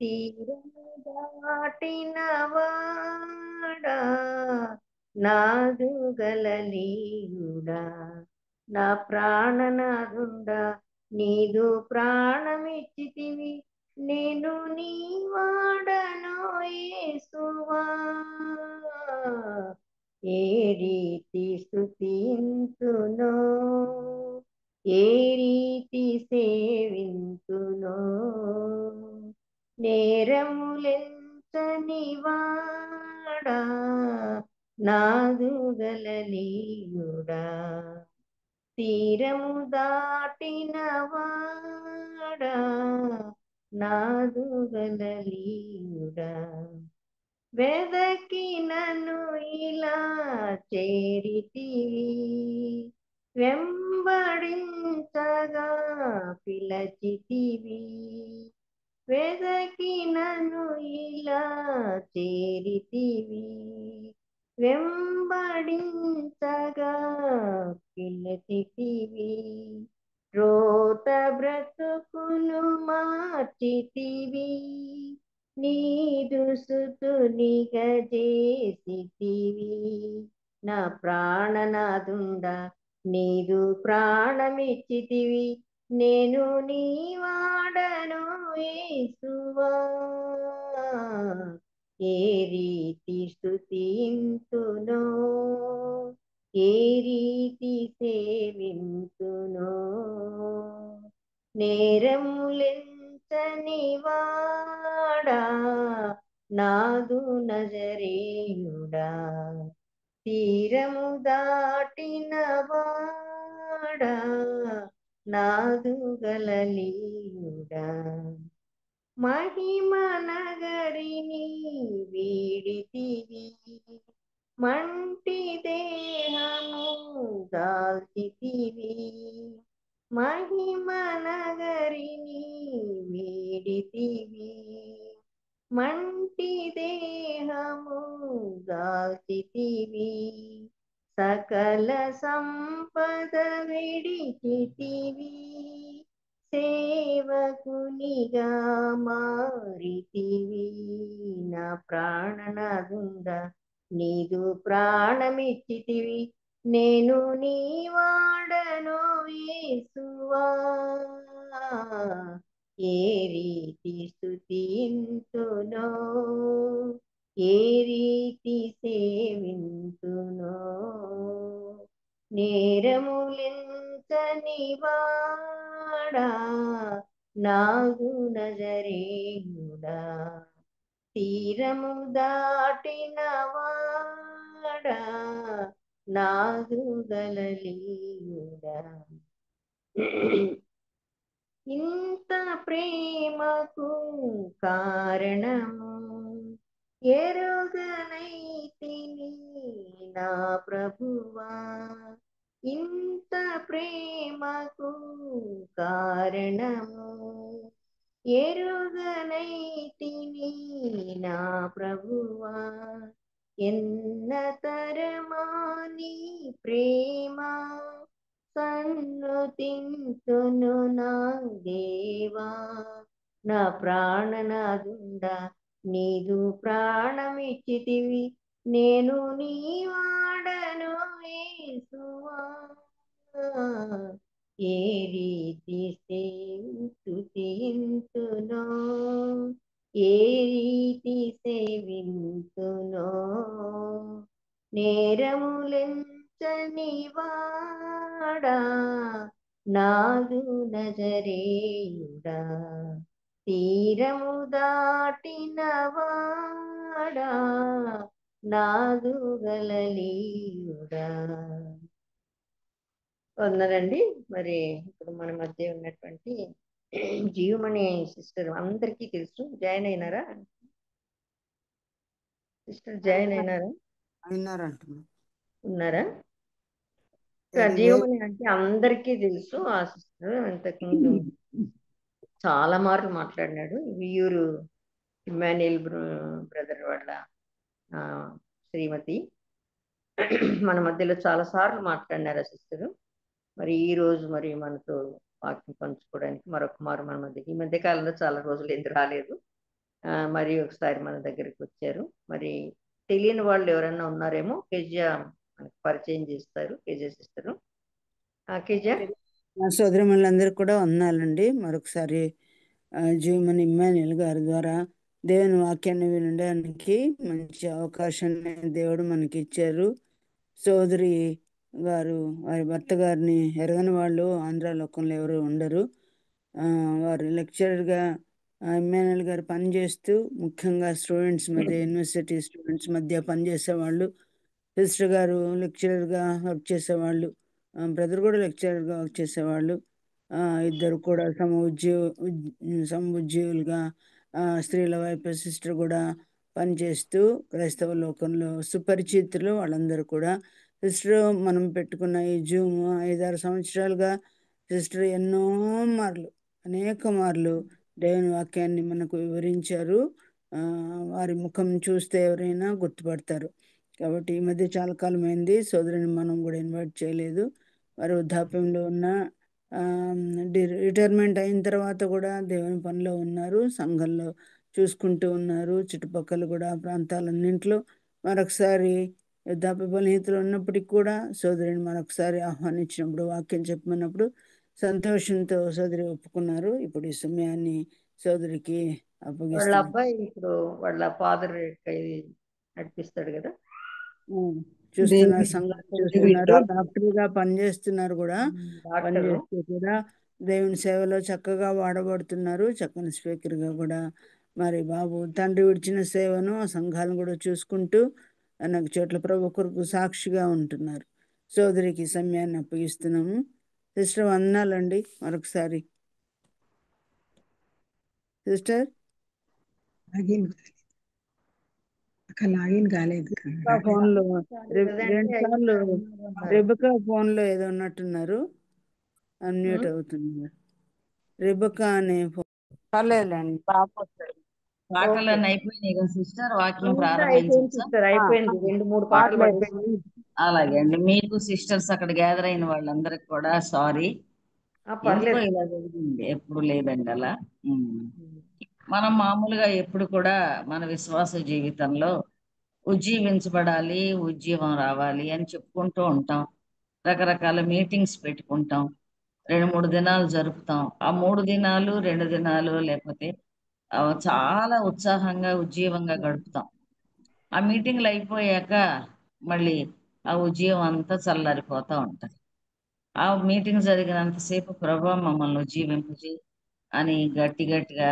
తీరము దాటిన వాడా నాదు గలలీయుడా నా ప్రాణనాదుండా నీదు ప్రాణమిచ్చితివి నేను నీ వాడను యేసువా ఏ రీతి స్తుతింతునో ఏ రీతి సేవింతునో నేరములెంచని వాడా నాదు గలలీయుడా తీరము దాటిన వాడా నాదు గలలీయుడా వెదకి నన్ను ఇలా చేరితివి వెంబడించగా పిలచితివి వెదకి నన్ను ఇలా చేరితివి వెంబడించగా పిలచితివి రోత బ్రతుకును మార్చితివి నీదు సుతునిగా చేసితివి నా ప్రాణనాదుండా నీదు ప్రాణమిచ్చితివి నేను నీ వాడను యేసువా ఏ రీతి స్తుతింతునో ఏ రీతి సేవింతునో నేరములెంచని వాడా నాదు నజరేయుడా తీరము దాటిన వాడా నాదు గలలీయుడా మహిమ నగరిని వీడితివి మంటి దేహము దాల్చితివి మహిమ నగరిని వీడితివి మంటి దేహము దాల్చితివి సకల సంపద విడిచితివి సేవకునిగా మారితివి నా ప్రాణనాదుండా నీదు ప్రాణమిచ్చితివి నేను నీ వాడను యేసువా ఏ రీతి స్తుతింతునో ఏ రీతి సేవింతునో నేరములెంచని వాడా నాగు నజరేయుడా తీరము దాటిన వాడా నాగు గలలీయుడా ఇంత ప్రేమకు కారణము ఎరుగనైతిని నా ప్రభువా ఇంత ప్రేమకు కారణము ఎరుగనైతిని నా ప్రభువా ఎన్న తరమాని ప్రేమ సన్నుతింతును నా దేవా నా ప్రాణనాదుండా నీదు ప్రాణమిచ్చితివి నేను నీ వాడను యేసువా ఏ రీతి స్తుతింతునో ఏ రీతి సేవింతునో నేరములెంచని వాడా నాదు నజరేయుడా తీరము దాటిన వాడా నాదు గలలీయుడా ఉన్నారండి. మరి ఇప్పుడు మన మధ్య ఉన్నటువంటి జీవమణి సిస్టర్ అందరికీ తెలుసు. జాయిన్ అయినారా సిస్టర్? జాయిన్ అయినారా? ఉన్నారా? జీవమణి అంటే అందరికీ తెలుసు. ఆ సిస్టర్ ఇంతకుముందు చాలా మార్లు మాట్లాడినాడు. వియూరు ఇమ్మాన్యుయల్ బ్రదర్ వాళ్ళ శ్రీమతి మన మధ్యలో చాలా సార్లు మాట్లాడినారు ఆ సిస్టర్. మరి ఈ రోజు మరి మనతో వాక్యం పంచుకోవడానికి మరొక మారు మన మధ్య ఈ మధ్య కాలంలో చాలా రోజులు ఎందుకు రాలేదు. మరి ఒకసారి మన దగ్గరికి వచ్చారు. మరి తెలియని వాళ్ళు ఎవరైనా ఉన్నారేమో కెజియా మనకు పరిచయం చేస్తారు. Kezia sister. కెజియా. మా సోదరిమణులందరికీ కూడా వందనాలండి. మరొకసారి జీవమణి ఇమ్మాన్యుయల్ గారి ద్వారా దేవుని వాక్యాన్ని వినడానికి మంచి అవకాశాన్ని దేవుడు మనకి ఇచ్చారు. సోదరి గారు వారి భర్త గారిని ఎరగని వాళ్ళు ఆంధ్ర లోకంలో ఎవరు ఉండరు. వారు లెక్చరర్గా ఇమ్మాన్యుయల్ గారు పనిచేస్తూ ముఖ్యంగా స్టూడెంట్స్ మధ్య యూనివర్సిటీ స్టూడెంట్స్ మధ్య పనిచేసేవాళ్ళు. సిస్టర్ గారు లెక్చరర్గా వర్క్ చేసేవాళ్ళు. బ్రదర్ కూడా లెక్చరర్గా వర్క్ చేసేవాళ్ళు. ఇద్దరు కూడా సముద్యోగులుగా స్త్రీల వైపు సిస్టర్ కూడా పనిచేస్తూ క్రైస్తవ లోకంలో సుపరిచితులు వాళ్ళందరూ కూడా. సిస్టర్ మనం పెట్టుకున్న ఈ జూమ్ 5-6 సంవత్సరాలుగా సిస్టర్ ఎన్నో మార్లు అనేక మార్లు దేవుని వాక్యాన్ని మనకు వివరించారు. వారి ముఖం చూస్తే ఎవరైనా గుర్తుపడతారు. కాబట్టి ఈ మధ్య చాలా కాలం అయింది సోదరిని మనం కూడా ఇన్వైట్ చేయలేదు. వారు వృద్ధాప్యంలో ఉన్న రిటైర్మెంట్ అయిన తర్వాత కూడా దేవుని పనిలో ఉన్నారు, సంఘంలో చూసుకుంటూ ఉన్నారు. చుట్టుపక్కల కూడా ప్రాంతాలన్నింటిలో మరొకసారి వృద్ధాప్య బలహీనతలు ఉన్నప్పటికీ కూడా సోదరిని మరొకసారి ఆహ్వానించినప్పుడు వాక్యం చెప్పమన్నప్పుడు సంతోషంతో సోదరి ఒప్పుకున్నారు. ఇప్పుడు ఈ సమయాన్ని సోదరికి వాళ్ళ అప్పగిస్తున్నాను. అబ్బాయి ఇప్పుడు వాళ్ళ ఫాదర్ నడిపిస్తాడు కదా. చూస్తున్నారు, సంఘాన్ని చూస్తున్నారు, డాక్టర్గా పనిచేస్తున్నారు కూడా. డాక్టర్. పనిచేస్తూ కూడా దేవుని సేవలో చక్కగా వాడబడుతున్నారు. చక్కని స్పీకర్గా కూడా మరి బాబు తండ్రి విడిచిన సేవను ఆ సంఘాలను కూడా చూసుకుంటూ అనేక చోట్ల ప్రభు కొరకు సాక్షిగా ఉంటున్నారు. సోదరికి సమయాన్ని అప్పగిస్తున్నాము. సిస్టర్ వందనాలండి మరొకసారి. సిస్టర్ లాగిన్ కాలేదు. ఫోన్లో 2 సార్లు రెబకా ఫోన్లో ఏదో ఉన్నట్టున్నారు, అన్మ్యూట్ అవుతున్నారు. రెబకా అనే ఫోన్ పర్లేదులేండి, పాటలన్నీ అయిపోయినాయి కదా సిస్టర్, వాక్యం అయిపోయింది ప్రారంభించవచ్చా? సిస్టర్, అయిపోయింది. 2-3 పాటలు అయిపోయింది. అలాగే అండి. మీకు సిస్టర్స్ అక్కడ గ్యాదర్ అయిన వాళ్ళందరికి కూడా సారీ, ఎందుకో పర్లేదు. ఇలా జరిగింది. ఎప్పుడు లేదండి అలా. మనం మామూలుగా ఎప్పుడు కూడా మన విశ్వాస జీవితంలో ఉజ్జీవించబడాలి, ఉజ్జీవం రావాలి అని చెప్పుకుంటూ ఉంటాం. రకరకాల మీటింగ్స్ పెట్టుకుంటాం, 2-3 దినాలు జరుపుతాం. ఆ 3 దినాలు 2 దినాలు లేకపోతే చాలా ఉత్సాహంగా ఉజ్జీవంగా గడుపుతాం. ఆ మీటింగ్లు అయిపోయాక మళ్ళీ ఆ ఉజ్జీవం అంతా చల్లారిపోతూ ఉంటుంది. ఆ మీటింగ్ జరిగినంతసేపు ప్రభా మమ్మల్ని ఉజ్జీవింపజేయి అని గట్టి గట్టిగా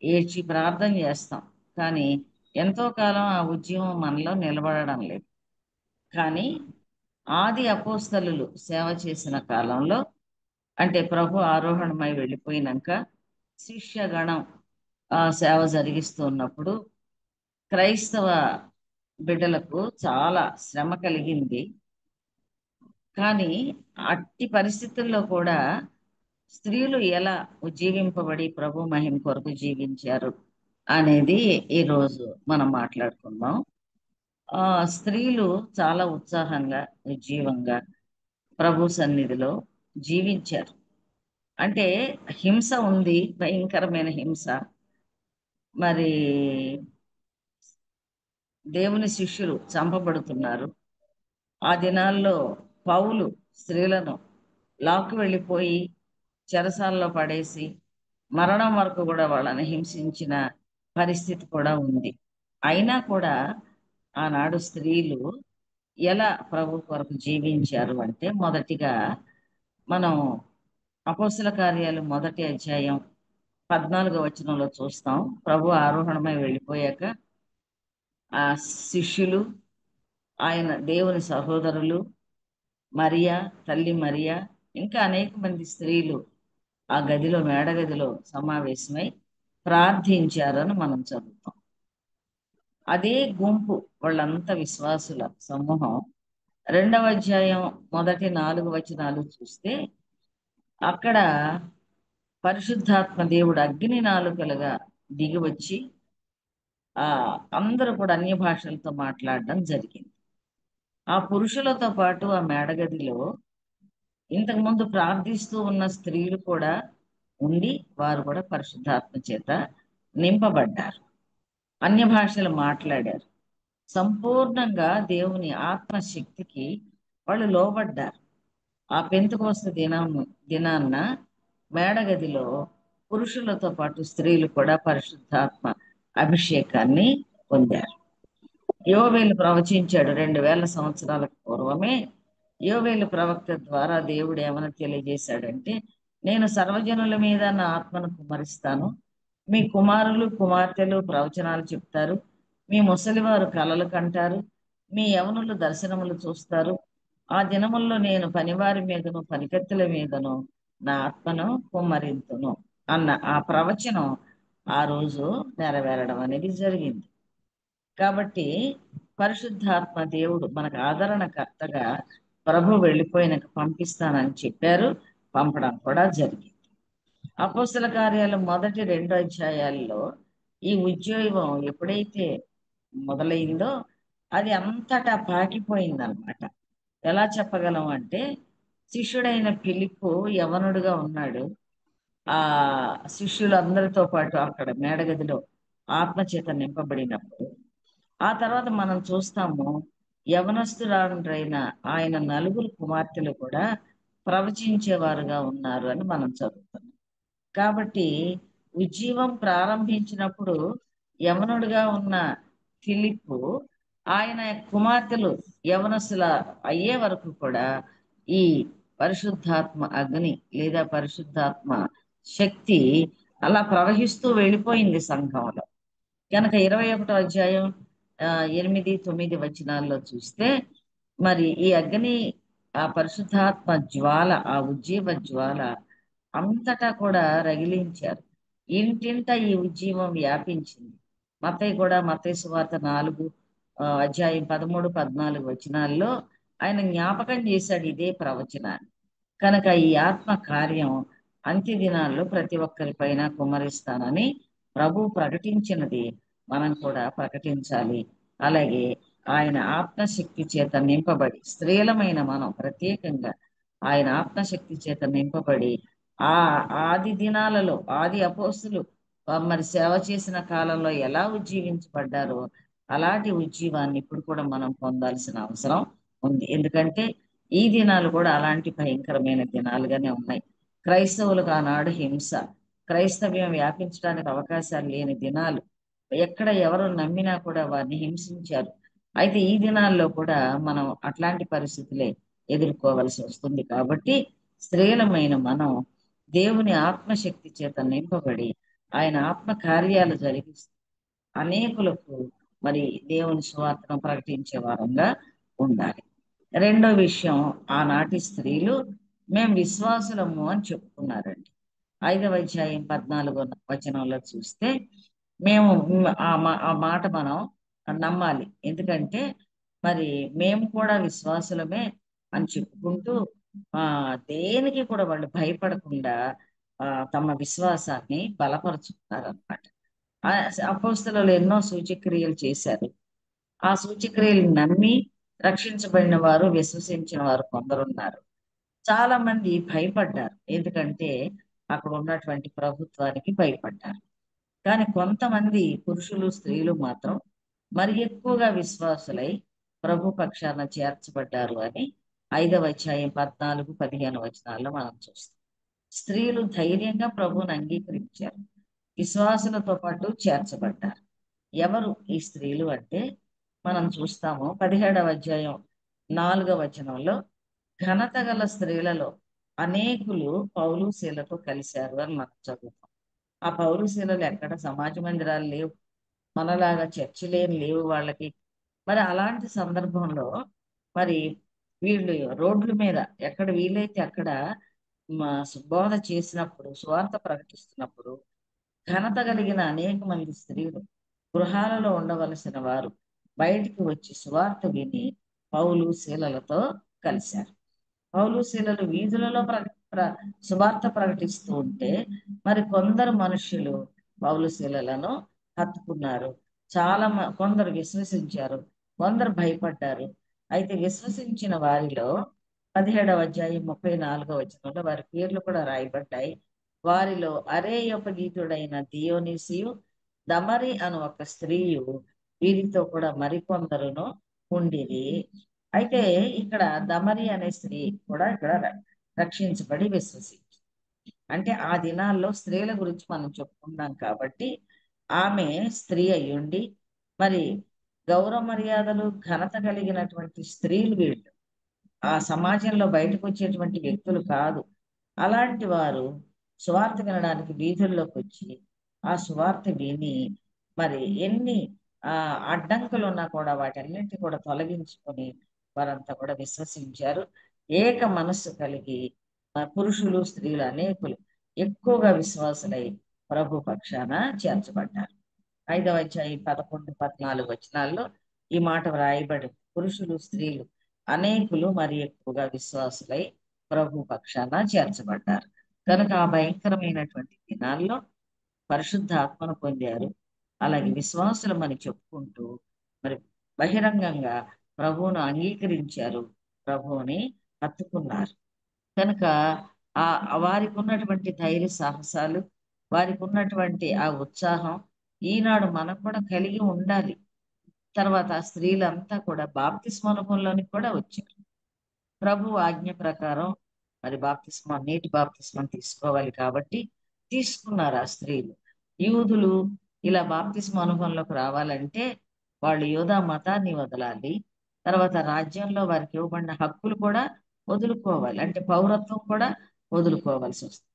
ఏడ్చి ప్రార్థన చేస్తాం. కానీ ఎంతో కాలం ఆ ఉద్యమం మనలో నిలబడడం లేదు. కానీ ఆది అపోస్తలులు సేవ చేసిన కాలంలో, అంటే ప్రభు ఆరోహణమై వెళ్ళిపోయినాక శిష్యగణం సేవ జరిగిస్తున్నప్పుడు క్రైస్తవ బిడ్డలకు చాలా శ్రమ కలిగింది. కానీ అట్టి పరిస్థితుల్లో కూడా స్త్రీలు ఎలా ఉజ్జీవింపబడి ప్రభు మహిమ కొరకు జీవించారు అనేది ఈరోజు మనం మాట్లాడుకుందాం. స్త్రీలు చాలా ఉత్సాహంగా ఉజ్జీవంగా ప్రభు సన్నిధిలో జీవించారు. అంటే హింస ఉంది, భయంకరమైన హింస. మరి దేవుని శిష్యులు చంపబడుతున్నారు. ఆ దినాల్లో పౌలు స్త్రీలను లాక్కు వెళ్ళిపోయి చెరసాలలో పడేసి మరణం వరకు కూడా వాళ్ళని హింసించిన పరిస్థితి కూడా ఉంది. అయినా కూడా ఆనాడు స్త్రీలు ఎలా ప్రభు కొరకు జీవించారు అంటే, మొదటిగా మనం అపోస్తల కార్యాలు 1వ అధ్యాయం 14వ వచనంలో చూస్తాం. ప్రభు ఆరోహణమై వెళ్ళిపోయాక ఆ శిష్యులు, ఆయన దేవుని సహోదరులు, మరియా తల్లి మరియా, ఇంకా అనేక మంది స్త్రీలు ఆ గదిలో, మేడగదిలో సమావేశమై ప్రార్థించారని మనం చదువుతాం. అదే గుంపు వాళ్ళంతా విశ్వాసుల సమూహం 2వ అధ్యాయం మొదటి 4 వచనాలు చూస్తే, అక్కడ పరిశుద్ధాత్మ దేవుడు అగ్ని నాలుకలుగా దిగి వచ్చి అందరూ కూడా అన్య భాషలతో మాట్లాడడం జరిగింది. ఆ పురుషులతో పాటు ఆ మేడగదిలో ఇంతకుముందు ప్రార్థిస్తూ ఉన్న స్త్రీలు కూడా ఉండి వారు కూడా పరిశుద్ధాత్మ చేత నింపబడ్డారు, అన్య భాషలు మాట్లాడారు, సంపూర్ణంగా దేవుని ఆత్మశక్తికి వాళ్ళు లోబడ్డారు. ఆ పెంతెకొస్తు దినాన్న మేడగదిలో పురుషులతో పాటు స్త్రీలు కూడా పరిశుద్ధాత్మ అభిషేకాన్ని పొందారు. యోవేలు ప్రవచించాడు 2000 సంవత్సరాలకు పూర్వమే. యోవేలు ప్రవక్త ద్వారా దేవుడు ఏమని తెలియజేశాడంటే, నేను సర్వజనుల మీద నా ఆత్మను కుమ్మరిస్తాను, మీ కుమారులు కుమార్తెలు ప్రవచనాలు చెప్తారు, మీ ముసలివారు కలలు కంటారు, మీ యవనులు దర్శనములు చూస్తారు. ఆ దినముల్లో నేను పనివారి మీదను పనికత్తెల మీదను నా ఆత్మను కుమ్మరింతును అన్న ఆ ప్రవచనం ఆ రోజు నెరవేరడం అనేది జరిగింది. కాబట్టి పరిశుద్ధాత్మ దేవుడు మనకు ఆదరణకర్తగా ప్రభు వెళ్ళిపోయినాక పంపిస్తానని చెప్పారు, పంపడం కూడా జరిగింది. అపోస్తల కార్యాలు 1-2 అధ్యాయాల్లో ఈ ఉద్యోగం ఎప్పుడైతే మొదలైందో అది అంతటా పాకిపోయిందనమాట. ఎలా చెప్పగలం అంటే, శిష్యుడైన ఫిలిప్పు యవనుడుగా ఉన్నాడు. ఆ శిష్యులందరితో పాటు అక్కడ మేడగదిలో ఆత్మచేత నింపబడినప్పుడు ఆ తర్వాత మనం చూస్తాము, యవనస్తురాలైన ఆయన 9 కుమార్తెలు కూడా ప్రవచించేవారుగా ఉన్నారు అని మనం చదువుతున్నాం. కాబట్టి ఉజ్జీవం ప్రారంభించినప్పుడు యవనుడిగా ఉన్న ఫిలిప్పు ఆయన కుమార్తెలు యవనస్తుల అయ్యే వరకు కూడా ఈ పరిశుద్ధాత్మ అగ్ని లేదా పరిశుద్ధాత్మ శక్తి అలా ప్రవహిస్తూ వెళ్ళిపోయింది సంఘంలో. కనుక 21వ అధ్యాయం 8-9 వచనాల్లో చూస్తే మరి ఈ అగ్ని, ఆ పరిశుద్ధాత్మ జ్వాల, ఆ ఉజ్జీవ జ్వాల అంతటా కూడా రగిలించారు. ఇంటింట ఈ ఉజ్జీవం వ్యాపించింది. మత్తయి కూడా మత్తయి సువార్త 4 అధ్యాయం 13-14 వచనాల్లో ఆయన జ్ఞాపకం చేశాడు ఇదే ప్రవచనాన్ని. కనుక ఈ ఆత్మ కార్యం అంత్య దినాల్లో ప్రతి ఒక్కరి పైన కుమ్మరిస్తానని ప్రభు ప్రకటించినది మనం కూడా ప్రకటించాలి. అలాగే ఆయన ఆత్మశక్తి చేత నింపబడి, స్త్రీలమైన మనం ప్రత్యేకంగా ఆయన ఆత్మశక్తి చేత నింపబడి ఆ ఆది దినాలలో ఆది అపోస్తులు మరి సేవ చేసిన కాలంలో ఎలా ఉజ్జీవించబడ్డారో అలాంటి ఉజ్జీవాన్ని ఇప్పుడు కూడా మనం పొందాల్సిన అవసరం ఉంది. ఎందుకంటే ఈ దినాలు కూడా అలాంటి భయంకరమైన దినాలుగానే ఉన్నాయి. క్రైస్తవులకు ఆనాడు హింస, క్రైస్తవ్యం వ్యాపించడానికి అవకాశాలు లేని దినాలు, ఎక్కడ ఎవరు నమ్మినా కూడా వారిని హింసించారు. అయితే ఈ దినాల్లో కూడా మనం అట్లాంటి పరిస్థితులే ఎదుర్కోవలసి వస్తుంది. కాబట్టి స్త్రీలమైన మనం దేవుని ఆత్మశక్తి చేత నింపబడి ఆయన ఆత్మ కార్యాలు జరిగిస్తూ అనేకులకు మరి దేవుని సువార్తను ప్రకటించే వారంగా ఉండాలి. రెండో విషయం, ఆనాటి స్త్రీలు మేము విశ్వాసులము అని చెప్పుకున్నారండి. 5వ అధ్యాయం 14వ వచనంలో చూస్తే మేము ఆ మాట మనం నమ్మాలి. ఎందుకంటే మరి మేము కూడా విశ్వాసులమే అని చెప్పుకుంటూ దేనికి కూడా వాళ్ళు భయపడకుండా తమ విశ్వాసాన్ని బలపరుచుకున్నారు అన్నమాట. అపోస్తలులు ఎన్నో సూచక్రియలు చేశారు. ఆ సూచక్రియలు నమ్మి రక్షించబడిన వారు, విశ్వసించిన వారు కొందరున్నారు. చాలా మంది భయపడ్డారు, ఎందుకంటే అక్కడ ఉన్నటువంటి ప్రభుత్వానికి భయపడ్డారు. కానీ కొంతమంది పురుషులు స్త్రీలు మాత్రం మరి ఎక్కువగా విశ్వాసులై ప్రభు పక్షాన చేర్చబడ్డారు అని 5వ అధ్యాయం 14-15 వచనాల్లో మనం చూస్తాం. స్త్రీలు ధైర్యంగా ప్రభువుని అంగీకరించారు, విశ్వాసులతో పాటు చేర్చబడ్డారు. ఎవరు ఈ స్త్రీలు అంటే మనం చూస్తాము 17వ అధ్యాయం 4వ వచనంలో, ఘనత గల స్త్రీలలో అనేకులు పౌలు శీలతో కలిశారు అని మనం చదువుతాం. ఆ పౌలు శీలలు ఎక్కడ సమాజ మందిరాలు లేవు, మనలాగా చర్చిలేం లేవు వాళ్ళకి. మరి అలాంటి సందర్భంలో మరి వీళ్ళు రోడ్ల మీద ఎక్కడ వీలైతే అక్కడ బోధ చేసినప్పుడు, సువార్త ప్రకటిస్తున్నప్పుడు ఘనత కలిగిన అనేక మంది స్త్రీలు, గృహాలలో ఉండవలసిన వారు బయటికి వచ్చి సువార్త విని పౌలు శీలలతో కలిశారు. పౌలు శీలలు వీధులలో సువార్త ప్రకటిస్తూ ఉంటే మరి కొందరు మనుషులు పౌలు శీలలను హత్తుకున్నారు. కొందరు విశ్వసించారు, కొందరు భయపడ్డారు. అయితే విశ్వసించిన వారిలో 17వ అధ్యాయం 34వ వచనంలో వారి పేర్లు కూడా రాయబడ్డాయి. వారిలో అరేయోపగీతుడైన దియోనీసియు, దమరి అను ఒక స్త్రీయు, వీరితో కూడా మరికొందరును ఉండిరి. అయితే ఇక్కడ దమరి అనే స్త్రీ కూడా ఇక్కడ రక్షించబడి విశ్వసించి, అంటే ఆ దినాల్లో స్త్రీల గురించి మనం చెప్పుకున్నాం కాబట్టి ఆమె స్త్రీ అయ్యుండి మరి గౌరవ మర్యాదలు ఘనత కలిగినటువంటి స్త్రీలు వీళ్ళు, ఆ సమాజంలో బయటకు వచ్చేటువంటి వ్యక్తులు కాదు. అలాంటి వారు సువార్త వినడానికి వీధుల్లోకి వచ్చి ఆ సువార్త విని మరి ఎన్ని అడ్డంకులు ఉన్నా కూడా వాటన్నింటినీ కూడా తొలగించుకొని వారంతా కూడా విశ్వసించారు. ఏక మనస్సు కలిగి పురుషులు స్త్రీలు అనేకులు ఎక్కువగా విశ్వాసులై ప్రభు పక్షాన చేర్చబడ్డారు. 5వ అధ్యాయం 11, 14 వచనాల్లో ఈ మాట వ్రాయబడి, పురుషులు స్త్రీలు అనేకులు మరి ఎక్కువగా విశ్వాసులై ప్రభు పక్షాన చేర్చబడ్డారు. కనుక ఆ భయంకరమైనటువంటి దినాల్లో పరిశుద్ధ ఆత్మను పొందారు. అలాగే విశ్వాసులమని చెప్పుకుంటూ మరి బహిరంగంగా ప్రభువును అంగీకరించారు, ప్రభువుని హత్తుకున్నారు. కనుక వారికి ఉన్నటువంటి ధైర్య సాహసాలు, వారికి ఉన్నటువంటి ఆ ఉత్సాహం ఈనాడు మనకు కూడా కలిగి ఉండాలి. తర్వాత ఆ స్త్రీలంతా కూడా బాప్తిస్మ అనుభవంలోనికి కూడా వచ్చారు. ప్రభు ఆజ్ఞ ప్రకారం మరి నీటి బాప్తిస్మం తీసుకోవాలి కాబట్టి తీసుకున్నారు ఆ స్త్రీలు. యూదులు ఇలా బాప్తిస్మ అనుభవంలోకి రావాలంటే వాళ్ళు యూదా మతాన్ని వదలాలి. తర్వాత రాజ్యంలో వారికి ఇవ్వబడిన హక్కులు కూడా వదులుకోవాలి, అంటే పౌరత్వం కూడా వదులుకోవాల్సి వస్తుంది.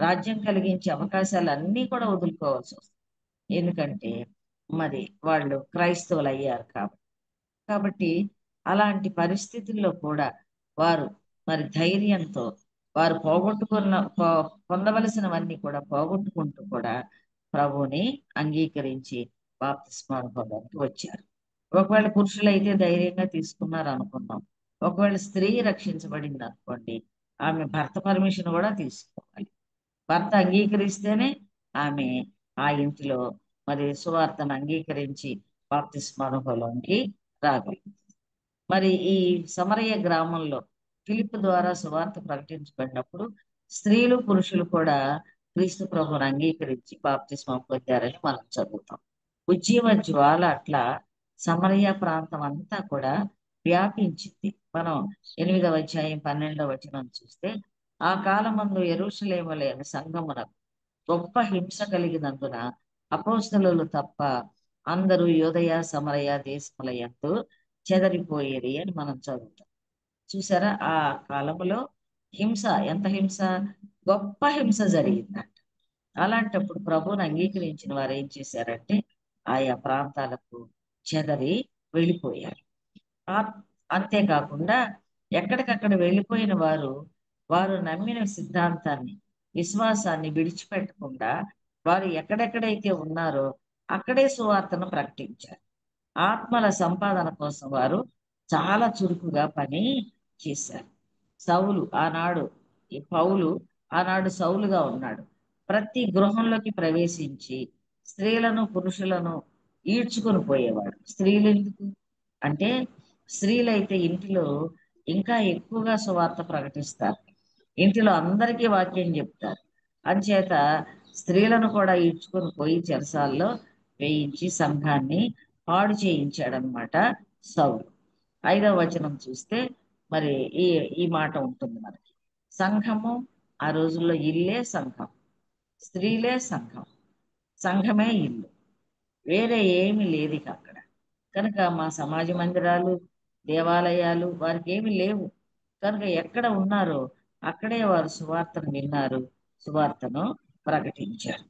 రాజ్యం కలిగించే అవకాశాలు అన్నీ కూడా వదులుకోవాల్సి వస్తుంది. ఎందుకంటే మరి వాళ్ళు క్రైస్తవులు అయ్యారు కాబట్టి అలాంటి పరిస్థితుల్లో కూడా వారు మరి ధైర్యంతో వారు పొందవలసినవన్నీ కూడా పోగొట్టుకుంటూ కూడా ప్రభువుని అంగీకరించి బాప్తిస్మ అనుభవానికి వచ్చారు. ఒకవేళ పురుషులైతే ధైర్యంగా తీసుకున్నారు అనుకున్నాం. ఒకవేళ స్త్రీ రక్షించబడింది అనుకోండి, ఆమె భర్త పర్మిషన్ కూడా తీసుకోవాలి. భర్త అంగీకరిస్తేనే ఆమె ఆ ఇంటిలో మరి సువార్తను అంగీకరించి బాప్తిస్మ అనుభవంలోకి రాగలుగుతుంది. మరి ఈ సమరయ గ్రామంలో ఫిలిప్పు ద్వారా సువార్త ప్రకటించబడినప్పుడు స్త్రీలు పురుషులు కూడా క్రీస్తు ప్రభువును అంగీకరించి బాప్తిస్మం పొందారని మనం చదువుతాం. ఉజ్జీవ జ్వాల అట్లా సమరయ ప్రాంతం అంతా కూడా వ్యాపించింది. మనం 8వ అధ్యాయం 12వ వచనం చూస్తే, ఆ కాలమందు యెరూషలేములోని సంఘమునకు గొప్ప హింస కలిగినందున అపోస్తలులు తప్ప అందరూ యూదయ సమరయ దేశముల యందు చెదరిపోయేది అని మనం చదువుతాం. చూసారా, ఆ కాలంలో హింస, ఎంత హింస, గొప్ప హింస జరిగిందంట. అలాంటప్పుడు ప్రభువుని అంగీకరించిన వారు ఏం చేశారంటే ఆయా ప్రాంతాలకు చెదరి వెళ్ళిపోయారు. అంతేకాకుండా ఎక్కడికక్కడ వెళ్ళిపోయిన వారు నమ్మిన సిద్ధాంతాన్ని, విశ్వాసాన్ని విడిచిపెట్టకుండా వారు ఎక్కడెక్కడైతే ఉన్నారో అక్కడే సువార్తను ప్రకటించారు. ఆత్మల సంపాదన కోసం వారు చాలా చురుకుగా పని చేశారు. పౌలు ఆనాడు సౌలుగా ఉన్నాడు. ప్రతి గృహంలోకి ప్రవేశించి స్త్రీలను పురుషులను ఈడ్చుకొని పోయేవాడు. స్త్రీలు ఎందుకు అంటే, స్త్రీలైతే ఇంటిలో ఇంకా ఎక్కువగా సువార్త ప్రకటిస్తారు, ఇంటిలో అందరికీ వాక్యం చెప్తారు. అంచేత స్త్రీలను కూడా ఈడ్చుకొని పోయి చెరసాల్లో వేయించి సంఘాన్ని పాడు చేయించాడనమాట సౌలు. 5వ వచనం చూస్తే మరి ఈ మాట ఉంటుంది మనకి. సంఘము ఆ రోజుల్లో ఇల్లే సంఘం, స్త్రీలే సంఘం, సంఘమే ఇల్లు, వేరే ఏమి లేదు అక్కడ. కనుక మా సమాజ మందిరాలు, దేవాలయాలు వారికి ఏమి లేవు. కనుక ఎక్కడ ఉన్నారో అక్కడే వారు సువార్తను విన్నారు, సువార్తను ప్రకటించారు.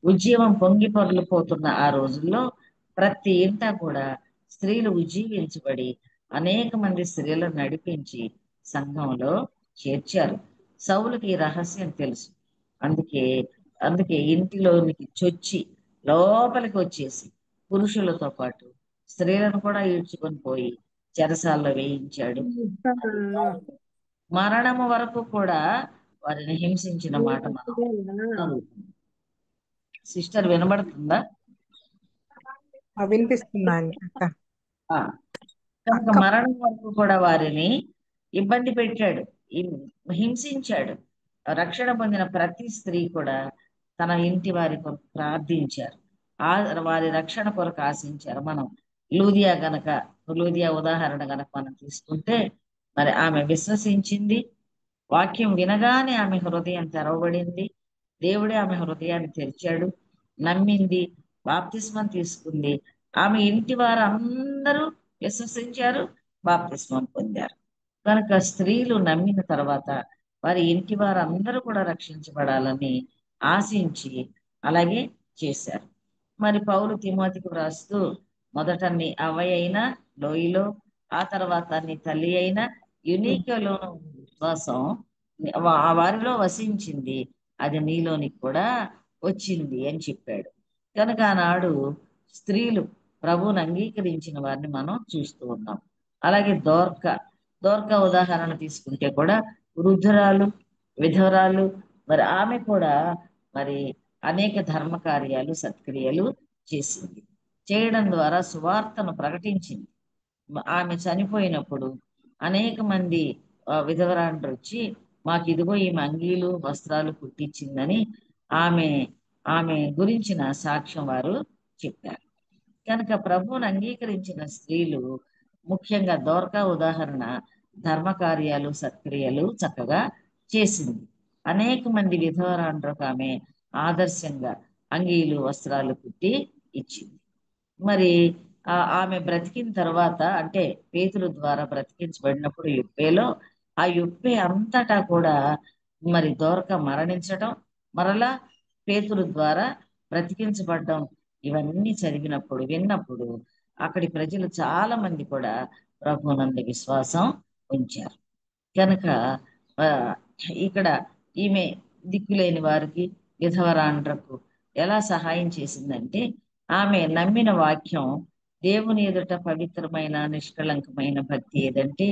ఉజ్జీవం పొంగి పొర్లిపోతున్న ఆ రోజుల్లో ప్రతి ఇంట కూడా స్త్రీలు ఉజ్జీవించబడి అనేక మంది స్త్రీలను నడిపించి సంఘంలో చేర్చారు. సౌలుకి ఈ రహస్యం తెలుసు. అందుకే ఇంటిలోనికి చొచ్చి లోపలికి వచ్చేసి పురుషులతో పాటు స్త్రీలను కూడా ఈడ్చుకొని పోయి చెరసాల్లో వేయించాడు. మరణము వరకు కూడా వారిని హింసించిన మాట మనం. సిస్టర్ వినబడుతుందా? వినిపిస్తుందా అక్క? కనుక మరణం వరకు కూడా వారిని ఇబ్బంది పెట్టాడు, హింసించాడు. రక్షణ పొందిన ప్రతి స్త్రీ కూడా తన ఇంటి వారి కొరకు ప్రార్థించారు, ఆ వారి రక్షణ కొరకు ఆశించారు. మనం లూదియా ఉదాహరణ గనక మనం తీసుకుంటే, మరి ఆమె విశ్వసించింది, వాక్యం వినగానే ఆమె హృదయం తెరవబడింది, దేవుడే ఆమె హృదయాన్ని తెరిచాడు, నమ్మింది, బాప్తిస్మం తీసుకుంది. ఆమె ఇంటి వారు అందరూ విశ్వసించారు, బాప్తిస్మం పొందారు. కనుక స్త్రీలు నమ్మిన తర్వాత వారి ఇంటి వారు అందరూ కూడా రక్షించబడాలని ఆశించి అలాగే చేశారు. మరి పౌలు తిమోతికి వ్రాస్తూ, మొదట నీ అవ్వయ్య అయిన లోయలో, ఆ తర్వాత నీ తల్లి అయిన యునీకలో విశ్వాసం వారిలో వసించింది, అది నీలోనికి కూడా వచ్చింది అని చెప్పాడు. కనుక ఆనాడు స్త్రీలు ప్రభువుని అంగీకరించిన వారిని మనం చూస్తూ ఉన్నాం. అలాగే దోర్క ఉదాహరణ తీసుకుంటే కూడా వృద్ధురాలు, విధవరాలు, మరి ఆమె కూడా మరి అనేక ధర్మ కార్యాలు, సత్క్రియలు చేసింది. చేయడం ద్వారా సువార్తను ప్రకటించింది. ఆమె చనిపోయినప్పుడు అనేక మంది విధవరాండ్రు వచ్చి, మాకు ఇదిగో ఈమె అంగీలు వస్త్రాలు కుట్టించిందని ఆమె గురించిన సాక్ష్యం వారు చెప్పారు. కనుక ప్రభువును అంగీకరించిన స్త్రీలు, ముఖ్యంగా దోర్కా ఉదాహరణ, ధర్మ కార్యాలు, సత్క్రియలు చక్కగా చేసింది. అనేక మంది విధవరాండ్రకు ఆమె ఆదర్శంగా అంగీలు వస్త్రాలు కుట్టి ఇచ్చింది. మరి ఆమె బ్రతికిన తర్వాత, అంటే పేతురు ద్వారా బ్రతికించబడినప్పుడు యొప్పేలో, ఆ యొప్పే అంతటా కూడా మరి దోర్క మరణించడం, మరలా పేతురు ద్వారా బ్రతికించబడ్డం, ఇవన్నీ విన్నప్పుడు అక్కడి ప్రజలు చాలా మంది కూడా ప్రభువునందు విశ్వాసం ఉంచారు. కనుక ఇక్కడ ఈమె దిక్కులేని వారికి, విధవరాండ్రకు ఎలా సహాయం చేసిందంటే, ఆమె నమ్మిన వాక్యం దేవుని ఎదుట పవిత్రమైన నిష్కళంకమైన భక్తి ఏదంటే,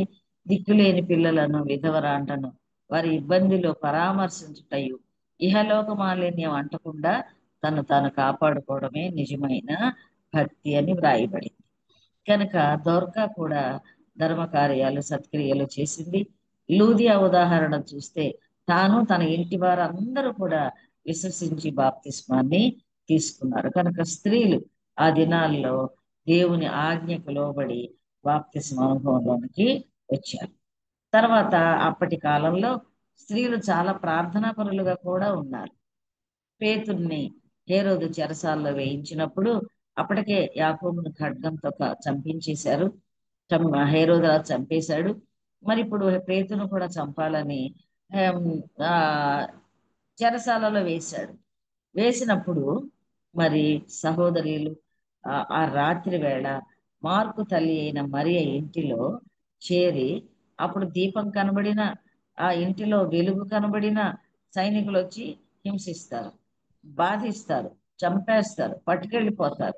దిక్కులేని పిల్లలను, విధవరాండ్రను వారి ఇబ్బందిలో పరామర్శించుటయు, ఇహలోక మాలిన్యం అంటకుండా తను తాను కాపాడుకోవడమే నిజమైన భక్తి అని వ్రాయబడింది. కనుక దోర్కా కూడా ధర్మ కార్యాలు, సత్క్రియలు చేసింది. లూదియా ఉదాహరణ చూస్తే, తాను తన ఇంటి వారు అందరూ కూడా విశ్వసించి బాప్తిస్మాన్ని తీసుకున్నారు. కనుక స్త్రీలు ఆ దినాల్లో దేవుని ఆజ్ఞకు లోబడి బాప్తిస్మ అనుభవంలోనికి వచ్చారు. తర్వాత అప్పటి కాలంలో స్త్రీలు చాలా ప్రార్థనా పరులుగా కూడా ఉన్నారు. పేతుర్ని హేరోదు చెరసాల్లో వేయించినప్పుడు అప్పటికే యాకోబును ఖడ్గంతో చంపించేశారు. హేరోదు చంపేశాడు. మరి ఇప్పుడు పేతును కూడా చంపాలని చెరసాలలో వేసినప్పుడు మరి సహోదరులు ఆ రాత్రి వేళ మార్కు తల్లి అయిన మరియ ఇంటిలో చేరి, అప్పుడు దీపం కనబడిన, ఆ ఇంటిలో వెలుగు కనబడిన సైనికులు వచ్చి హింసిస్తారు, బాధిస్తారు, చంపేస్తారు, పట్టుకెళ్ళిపోతారు.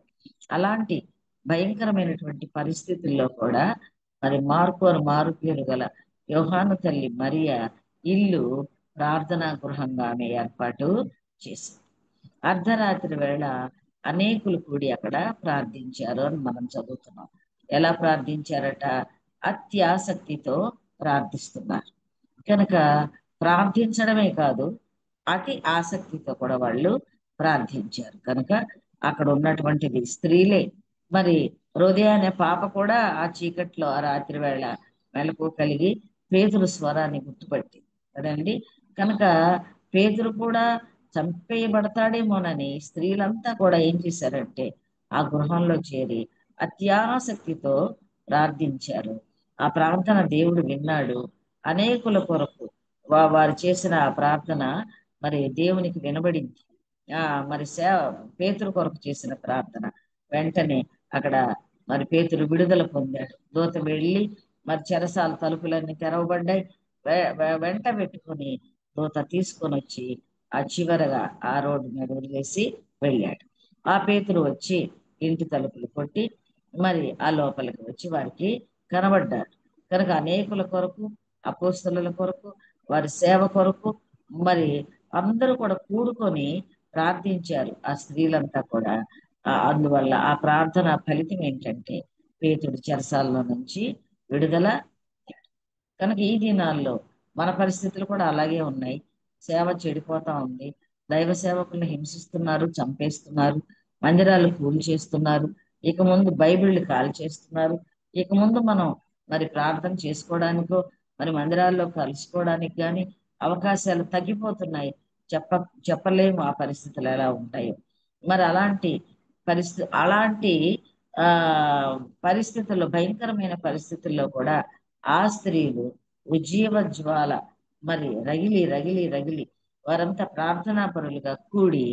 అలాంటి భయంకరమైనటువంటి పరిస్థితుల్లో కూడా మరి మారు పేరు గల యోహాను తల్లి మరియ ఇల్లు ప్రార్థనా గృహంగా ఆమె ఏర్పాటు చేసింది. అర్ధరాత్రి వేళ అనేకులు కూడి అక్కడ ప్రార్థించారు అని మనం చదువుతున్నాం. ఎలా ప్రార్థించారట? అత్యాసక్తితో ప్రార్థిస్తున్నారు. కనుక ప్రార్థించడమే కాదు, అతి ఆసక్తితో కూడా వాళ్ళు ప్రార్థించారు. కనుక అక్కడ ఉన్నటువంటిది స్త్రీలే. మరి హృదయ అనే పాప కూడా ఆ చీకట్లో ఆ రాత్రి వేళ మెలకు కలిగి పేతురు స్వరాన్ని గుర్తుపట్టి కదండి. కనుక పేతురు కూడా చంపేయబడతాడేమోనని స్త్రీలంతా కూడా ఏం చేశారంటే, ఆ గృహంలో చేరి అత్యాసక్తితో ప్రార్థించారు. ఆ ప్రార్థన దేవుడు విన్నాడు. అనేకుల కొరకు వారు చేసిన ఆ ప్రార్థన మరి దేవునికి వినబడింది. మరి పేతురు కొరకు చేసిన ప్రార్థన వెంటనే అక్కడ మరి పేతురు విడుదల పొందాడు. దూత వెళ్ళి మరి చెరసాల తలుపులన్నీ తెరవబడ్డాయి. వెంట పెట్టుకుని దూత తీసుకొని వచ్చి ఆ చివరగా ఆ రోడ్డు మీద వదిలేసి వెళ్ళాడు. ఆ పేతురు వచ్చి ఇంటి తలుపులు కొట్టి మరి ఆ లోపలికి వచ్చి వారికి కనబడ్డాడు. కనుక అనేకుల కొరకు, అపోస్తలుల కొరకు, వారి సేవ కొరకు మరి అందరూ కూడా కూడుకొని ప్రార్థించారు, ఆ స్త్రీలంతా కూడా. అందువల్ల ఆ ప్రార్థన ఫలితం ఏంటంటే, పేతుడు చెరసాలలో నుంచి విడుదల. కనుక ఈ దినాల్లో మన పరిస్థితులు కూడా అలాగే ఉన్నాయి. సేవ చెడిపోతా ఉంది. దైవ సేవకుల్ని హింసిస్తున్నారు, చంపేస్తున్నారు, మందిరాలు కూల్ చేస్తున్నారు. ఇక ముందు బైబిళ్ళు కాల్ చేస్తున్నారు. ఇక ముందు మనం మరి ప్రార్థన చేసుకోవడానికో మరి మందిరాల్లో కలుసుకోవడానికి కానీ అవకాశాలు తగ్గిపోతున్నాయి. చెప్పలేము ఆ పరిస్థితులు ఎలా ఉంటాయో. మరి అలాంటి ఆ పరిస్థితుల్లో, భయంకరమైన పరిస్థితుల్లో కూడా ఆ స్త్రీలు ఉజ్జీవ జ్వాల మరి రగిలి రగిలి రగిలి వారంతా ప్రార్థనా పరులుగా కూడి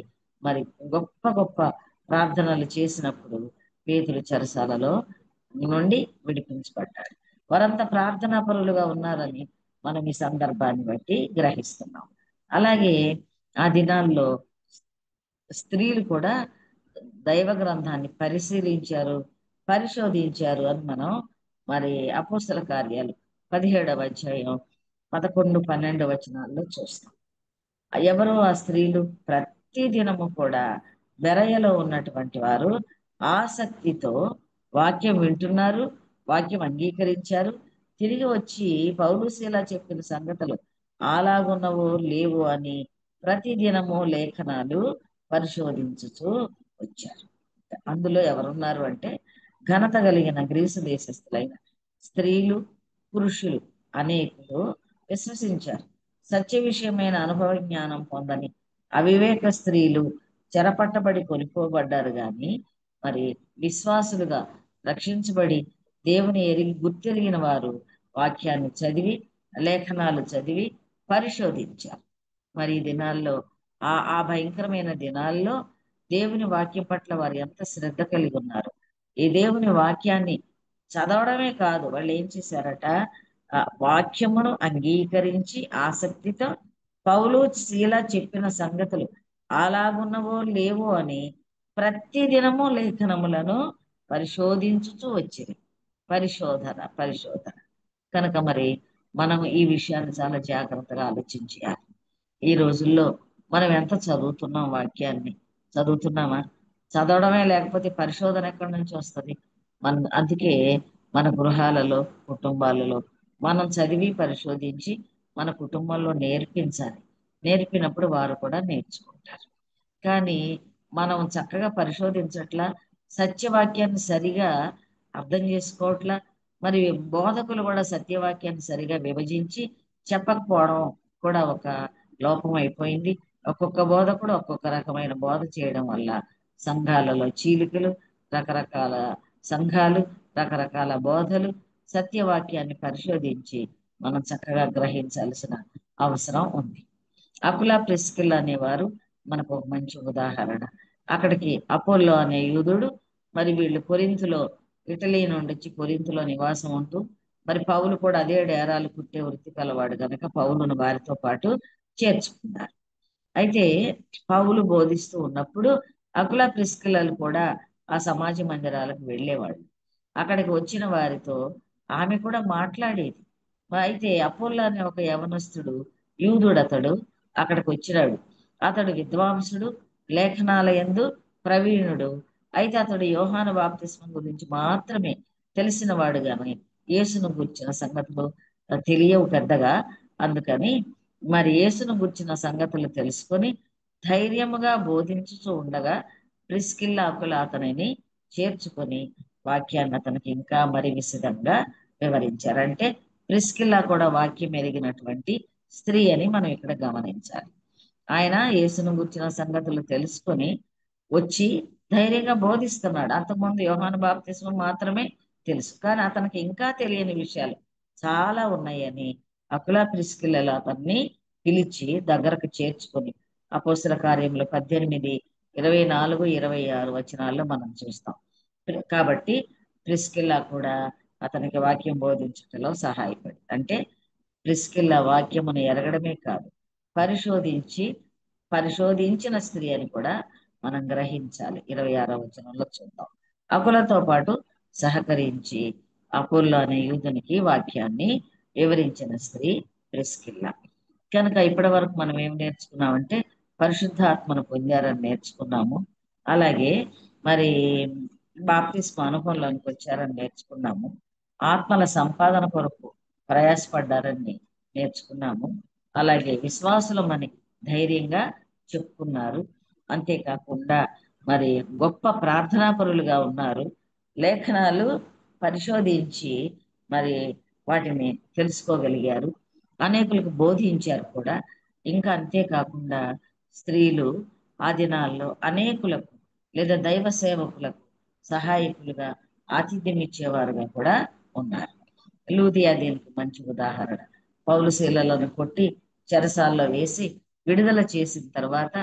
మరి గొప్ప గొప్ప ప్రార్థనలు చేసినప్పుడు పేతురు చెరసాలలో నుండి విడిపించబడ్డాడు. వారంతా ప్రార్థనా పరులుగా ఉన్నారని మనం ఈ సందర్భాన్ని బట్టి గ్రహిస్తున్నాం. అలాగే ఆ దినాల్లో స్త్రీలు కూడా దైవ గ్రంథాన్ని పరిశీలించారు, పరిశోధించారు అని మనం మరి అపోస్తల కార్యాలు 17వ అధ్యాయం 11, 12 వచనాల్లో చూస్తాం. ఎవరు ఆ స్త్రీలు? ప్రతి దినము కూడా బెరయలో ఉన్నటువంటి వారు ఆసక్తితో వాక్యం వింటున్నారు, వాక్యం అంగీకరించారు. తిరిగి వచ్చి పౌలు శీల చెప్పిన సంగతులు అలాగున్నవో లేవు అని ప్రతి దినము లేఖనాలు పరిశోధించుతూ వచ్చారు. అందులో ఎవరున్నారు అంటే ఘనత కలిగిన గ్రీసు దేశస్థులైన స్త్రీలు, పురుషులు అనేకులు విశ్వసించారు. సత్య విషయమైన అనుభవ జ్ఞానం పొందని అవివేక స్త్రీలు చెరపట్టబడి కొనిపోబడ్డారు. కానీ మరి విశ్వాసులుగా రక్షించబడి దేవుని గుర్తెరిగిన వారు వాక్యాన్ని చదివి, లేఖనాలు చదివి పరిశోధించారు. మరి ఈ దినాల్లో ఆ భయంకరమైన దినాల్లో దేవుని వాక్యం పట్ల వారు ఎంత శ్రద్ధ కలిగి ఉన్నారు. ఈ దేవుని వాక్యాన్ని చదవడమే కాదు, వాళ్ళు ఏం చేశారట, వాక్యమును అంగీకరించి ఆసక్తితో పౌలు శీల చెప్పిన సంగతులు అలాగున్నవో లేవో అని ప్రతి దినము లేఖనములను పరిశోధించుతూ వచ్చింది. పరిశోధన కనుక మరి మనం ఈ విషయాన్ని చాలా జాగ్రత్తగా ఆలోచించాలి. ఈ రోజుల్లో మనం ఎంత చదువుతున్నాం, వాక్యాన్ని చదువుతున్నామా? చదవడమే లేకపోతే పరిశోధన ఎక్కడి నుంచి వస్తుంది? అందుకే మన గృహాలలో, కుటుంబాలలో మనం చదివి పరిశోధించి మన కుటుంబంలో నేర్పించాలి. నేర్పినప్పుడు వారు కూడా నేర్చుకుంటారు. కానీ మనం చక్కగా పరిశోధించట్లా, సత్యవాక్యాన్ని సరిగా అర్థం చేసుకోవట్లా. మరి బోధకులు కూడా సత్యవాక్యాన్ని సరిగా విభజించి చెప్పకపోవడం కూడా ఒక లోపం అయిపోయింది. ఒక్కొక్క బోధకుడు ఒక్కొక్క రకమైన బోధ చేయడం వల్ల సంఘాలలో చీలికలు, రకరకాల సంఘాలు, రకరకాల బోధలు. సత్యవాక్యాన్ని పరిశోధించి మనం చక్కగా గ్రహించాల్సిన అవసరం ఉంది. అకులా ప్రిస్కిల్ల అనేవారు మనకు ఒక మంచి ఉదాహరణ. అక్కడికి అపోల్లో అనే యూదుడు, మరి వీళ్ళు కొరింథులో, ఇటలీ నుండి వచ్చి కొరింథులో నివాసం ఉంటూ, మరి పౌలు కూడా అదే డేరాలు కుట్టే వృత్తి కలవాడు కనుక పౌలును వారితో పాటు చేర్చుకున్నారు. అయితే పౌలు బోధిస్తూ ఉన్నప్పుడు అకులా ప్రిస్కిల్లలు కూడా ఆ సమాజ మందిరాలకు వెళ్ళేవాళ్ళు. అక్కడికి వచ్చిన వారితో ఆమె కూడా మాట్లాడేది. అయితే అపోల్లో అనే ఒక యవనస్తుడు, యూదుడు, అతడు అక్కడికి వచ్చినాడు. అతడు విద్వాంసుడు, లేఖనాలయందు ప్రవీణుడు. అయితే అతడు యోహాను బాప్తిస్మం గురించి మాత్రమే తెలిసిన వాడు గాని యేసును గుర్చిన సంగతులు తెలియవు పెద్దగా. అందుకని మరి యేసును గుర్చిన సంగతులు తెలుసుకొని ధైర్యముగా బోధించుతూ ఉండగా ప్రిస్కిల్ల, అకులా అతనిని చేర్చుకొని వాక్యాన్ని అతనికి ఇంకా మరి విశదంగా వివరించారు. అంటే ప్రిస్కిల్ల కూడా వాక్యం ఎరిగినటువంటి స్త్రీ అని మనం ఇక్కడ గమనించాలి. ఆయన యేసును గుర్చిన సంగతులు తెలుసుకొని వచ్చి ధైర్యంగా బోధిస్తున్నాడు. అంతకుముందు యోహాను బాప్తిస్మం మాత్రమే తెలుసు, కానీ అతనికి ఇంకా తెలియని విషయాలు చాలా ఉన్నాయని అకులా ప్రిస్కిల్లలు అతన్ని పిలిచి దగ్గరకు చేర్చుకొని అపోస్తల కార్యములు 18, 24, 26 వచనాల్లో మనం చూస్తాం. కాబట్టి ప్రిస్కిల్ల కూడా అతనికి వాక్యం బోధించటంలో సహాయపడి, అంటే ప్రిస్కిల్ల వాక్యమును ఎరగడమే కాదు, పరిశోధించిన స్త్రీ అని కూడా మనం గ్రహించాలి. 26వ వచనంలో చూద్దాం. అకులతో పాటు సహకరించి అపోల్లో అనే యూదునికి వాక్యాన్ని వివరించిన స్త్రీ ప్రిస్కిల్ల. కనుక ఇప్పటి వరకు మనం ఏం నేర్చుకున్నామంటే పరిశుద్ధాత్మను పొందారని నేర్చుకున్నాము. అలాగే మరి బాప్తిస్మ అనుభవంలోనికి వచ్చారని నేర్చుకున్నాము. ఆత్మల సంపాదన కొరకు ప్రయాసపడ్డారని నేర్చుకున్నాము. అలాగే విశ్వాసులమని ధైర్యంగా చెప్పుకున్నారు. అంతేకాకుండా మరి గొప్ప ప్రార్థనాపరులుగా ఉన్నారు. లేఖనాలు పరిశోధించి మరి వాటిని తెలుసుకోగలిగారు. అనేకులకు బోధించారు కూడా. ఇంకా అంతేకాకుండా స్త్రీలు ఆ దినాల్లో అనేకులకు లేదా దైవ సేవకులకు సహాయకులుగా ఆతిథ్యం ఇచ్చేవారుగా కూడా ఉన్నారు. లూదియా దీనికి మంచి ఉదాహరణ. పౌలు శీలలను కొట్టి చెరసాల్లో వేసి విడుదల చేసిన తర్వాత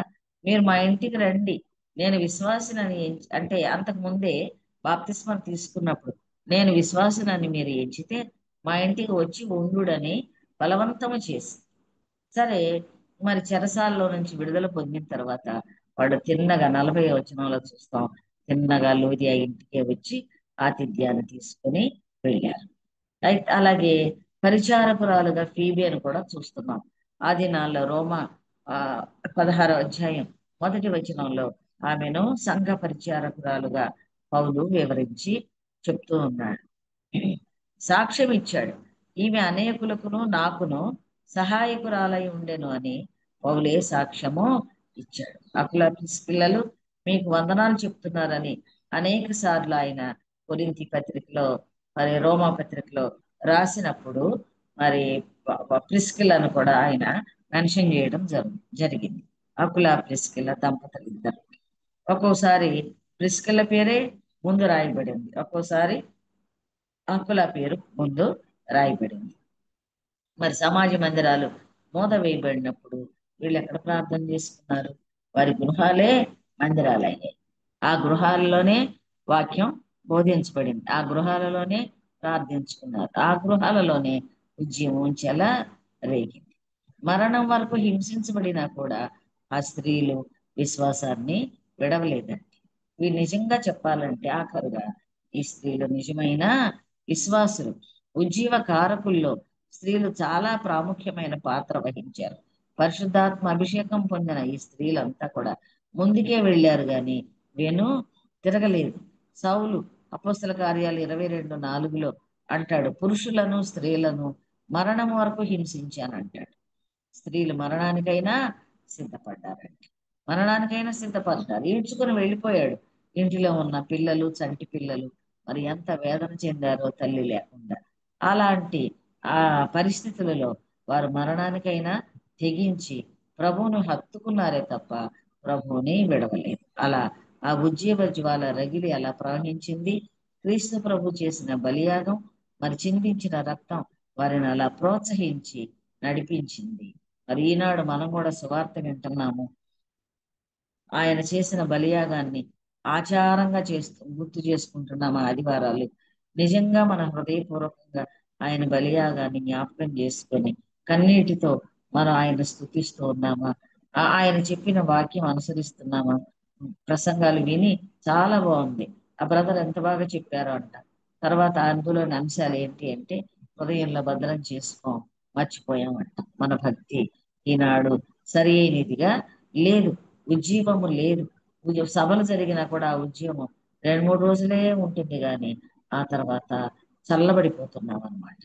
మీరు మా ఇంటికి రండి, నేను విశ్వాసినని అంటే అంతకు ముందే బాప్తిస్మం తీసుకున్నప్పుడు నేను విశ్వాసినని మీరు ఎంచితే మా ఇంటికి వచ్చి ఉండుడని బలవంతము చేసి, సరే మరి చెరసాల్లో నుంచి విడుదల పొందిన తర్వాత వాడు తిన్నగా 40వ వచనంలో చూస్తాం, తిన్నగా లూదియా ఇంటికే వచ్చి ఆతిథ్యాన్ని తీసుకుని వెళ్ళారు. అయితే అలాగే పరిచారకురాలుగా ఫీబీ అని కూడా చూస్తున్నాం. ఆ దినాల్లో రోమా 16వ అధ్యాయం 1వ వచనంలో ఆమెను సంఘ పరిచారకురాలుగా పౌలు వివరించి చెప్తూ ఉన్నాడు. సాక్ష్యం ఇచ్చాడు, ఈమె అనేకులకును నాకును సహాయకురాలై ఉండెను అని పౌలే సాక్ష్యము ఇచ్చాడు. అకుల పిల్లలు మీకు వందనాలు చెప్తున్నారని అనేక సార్లు ఆయన కొరింథీ పత్రికలో మరి రోమా పత్రికలో రాసినప్పుడు మరి ప్రిస్కిల్లను కూడా ఆయన మెన్షన్ చేయడం జరిగింది. అకుల ప్రిస్కిల్ల దంపతులు ఇద్దరు. ఒక్కోసారి ప్రిస్కిల్ల పేరే ముందు రాయబడింది, ఒక్కోసారి అకుల పేరు ముందు రాయబడింది. మరి సమాజ మందిరాలు మూత వేయబడినప్పుడు వీళ్ళు ఎక్కడ ప్రార్థన చేసుకున్నారు? వారి గృహాలే మందిరాలు అయ్యాయి. ఆ గృహాలలోనే వాక్యం బోధించబడింది, ఆ గృహాలలోనే ప్రార్థించుకున్నారు, ఆ గృహాలలోనే ఉద్యమం రేగింది. మరణం వరకు హింసించబడినా కూడా ఆ స్త్రీలు విశ్వాసాన్ని విడవలేదండి. వీళ్ళు నిజంగా చెప్పాలంటే ఆఖరుగా ఈ స్త్రీలు నిజమైన విశ్వాసులు. ఉజ్జీవ కారకుల్లో స్త్రీలు చాలా ప్రాముఖ్యమైన పాత్ర వహించారు. పరిశుద్ధాత్మ అభిషేకం పొందిన ఈ స్త్రీలంతా కూడా ముందుకే వెళ్ళారు కానీ వెను తిరగలేదు. సౌలు అపోస్తల కార్యాలు 22:4 అంటాడు, పురుషులను స్త్రీలను మరణం వరకు హింసించానంటాడు. స్త్రీలు మరణానికైనా సిద్ధపడ్డారండి, మరణానికైనా సిద్ధపడ్డారు. ఈడ్చుకుని వెళ్ళిపోయాడు. ఇంటిలో ఉన్న పిల్లలు, చంటి పిల్లలు మరి ఎంత వేదన చెందారో తల్లి లేకుండా. అలాంటి ఆ పరిస్థితులలో వారు మరణానికైనా తెగించి ప్రభువును హత్తుకున్నారే తప్ప ప్రభువుని విడవలేదు. అలా ఆ ఉజ్జీవ జ్వాల రగిలి అలా ప్రవహించింది. క్రీస్తు ప్రభు చేసిన బలియాగం మరి చిందించిన రక్తం వారిని అలా ప్రోత్సహించి నడిపించింది. మరి ఈనాడు మనం కూడా సువార్త వింటున్నాము. ఆయన చేసిన బలియాగాన్ని ఆచారంగా గుర్తు చేసుకుంటున్నాము ఆదివారాలు. నిజంగా మన హృదయపూర్వకంగా ఆయన బలియాగాన్ని జ్ఞాపకం చేసుకొని కన్నీటితో మనం ఆయన స్తుతిస్తూ ఉన్నామా? ఆయన చెప్పిన వాక్యం అనుసరిస్తున్నామా? ప్రసంగాలు విని చాలా బాగుంది, ఆ బ్రదర్ ఎంత బాగా చెప్పారో అంట. తర్వాత అందులోని అంశాలు ఏంటి అంటే హృదయంలో భద్రం చేసుకోం, మర్చిపోయామంట. మన భక్తి ఈనాడు సరి అయినదిగా లేదు, ఉజ్జీవము లేదు. సభలు జరిగినా కూడా ఆ ఉద్యమం 2-3 రోజులే ఉంటుంది కానీ ఆ తర్వాత చల్లబడిపోతున్నాం అన్నమాట.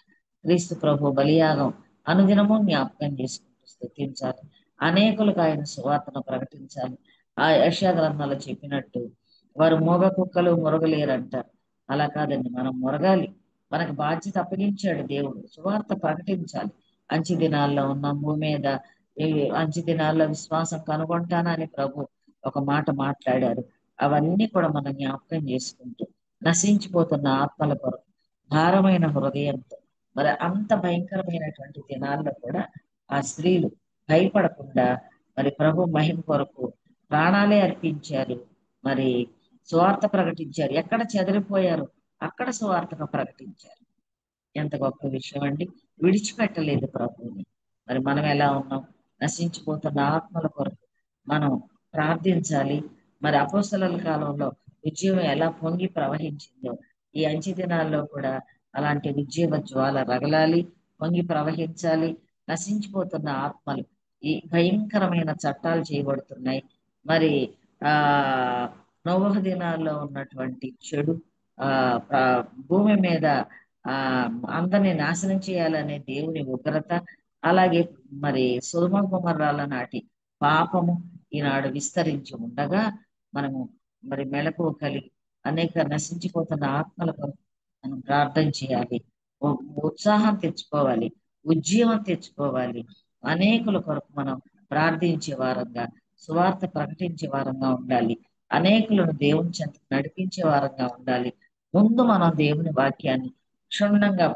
క్రీస్తు ప్రభు బలియాగం అనుదినము జ్ఞాపకం చేసుకుంటూ స్తుతించాలి, అనేకులకు ఆయన సువార్తను ప్రకటించాలి. ఆ యెషయా గ్రంథంలో చెప్పినట్టు వారు మూగ కుక్కలు మురగలేరంటారు. అలా కాదండి, మనం మురగాలి. మనకు బాధ్యత అప్పగించాడు దేవుడు, సువార్త ప్రకటించాలి. అంచె దినాల్లో ఉన్న భూమి మీద అంచె దినాల్లో విశ్వాసం కనుగొంటానని ప్రభు ఒక మాట మాట్లాడారు. అవన్నీ కూడా మనం జ్ఞాపకం చేసుకుంటూ నశించిపోతున్న ఆత్మల కొరకు భారమైన హృదయంతో మరి అంత భయంకరమైనటువంటి దినాల్లో కూడా ఆ స్త్రీలు భయపడకుండా మరి ప్రభు మహిమ కొరకు ప్రాణాలే అర్పించారు. మరి సువార్త ప్రకటించారు. ఎక్కడ చెదిరిపోయారు అక్కడ సువార్తను ప్రకటించారు. ఎంత గొప్ప విషయం అండి. విడిచిపెట్టలేదు ప్రభువుని. మరి మనం ఎలా ఉన్నాం? నశించిపోతున్న ఆత్మల కొరకు మనం ప్రార్థించాలి. మరి అపోస్తలుల కాలంలో ఉద్యమం ఎలా పొంగి ప్రవహించిందో ఈ అంచె దినాల్లో కూడా అలాంటి ఉద్యమ జ్వాల రగలాలి, పొంగి ప్రవహించాలి. నశించిపోతున్న ఆత్మలు, ఈ భయంకరమైన చట్టాలు చేయబడుతున్నాయి. మరి ఆ నోవహు దినాల్లో ఉన్నటువంటి చెడు భూమి మీద ఆ అందరిని నాశనం చేయాలనే దేవుని ఉగ్రత, అలాగే మరి సొదొమ గొమొర్రాల నాటి పాపము ఈనాడు విస్తరించి ఉండగా మనము మరి మెళకువ కలిగి అనేక నశించిపోతున్న ఆత్మల కొరకు మనం ప్రార్థన చేయాలి. ఉత్సాహం తెచ్చుకోవాలి, ఉజ్జీవం తెచ్చుకోవాలి. అనేకుల కొరకు మనం ప్రార్థించే వారంగా, సువార్త ప్రకటించే వారంగా ఉండాలి. అనేకులను దేవుని చెంతకు నడిపించే వారంగా ఉండాలి. ముందు మనం దేవుని వాక్యాన్ని క్షుణ్ణంగా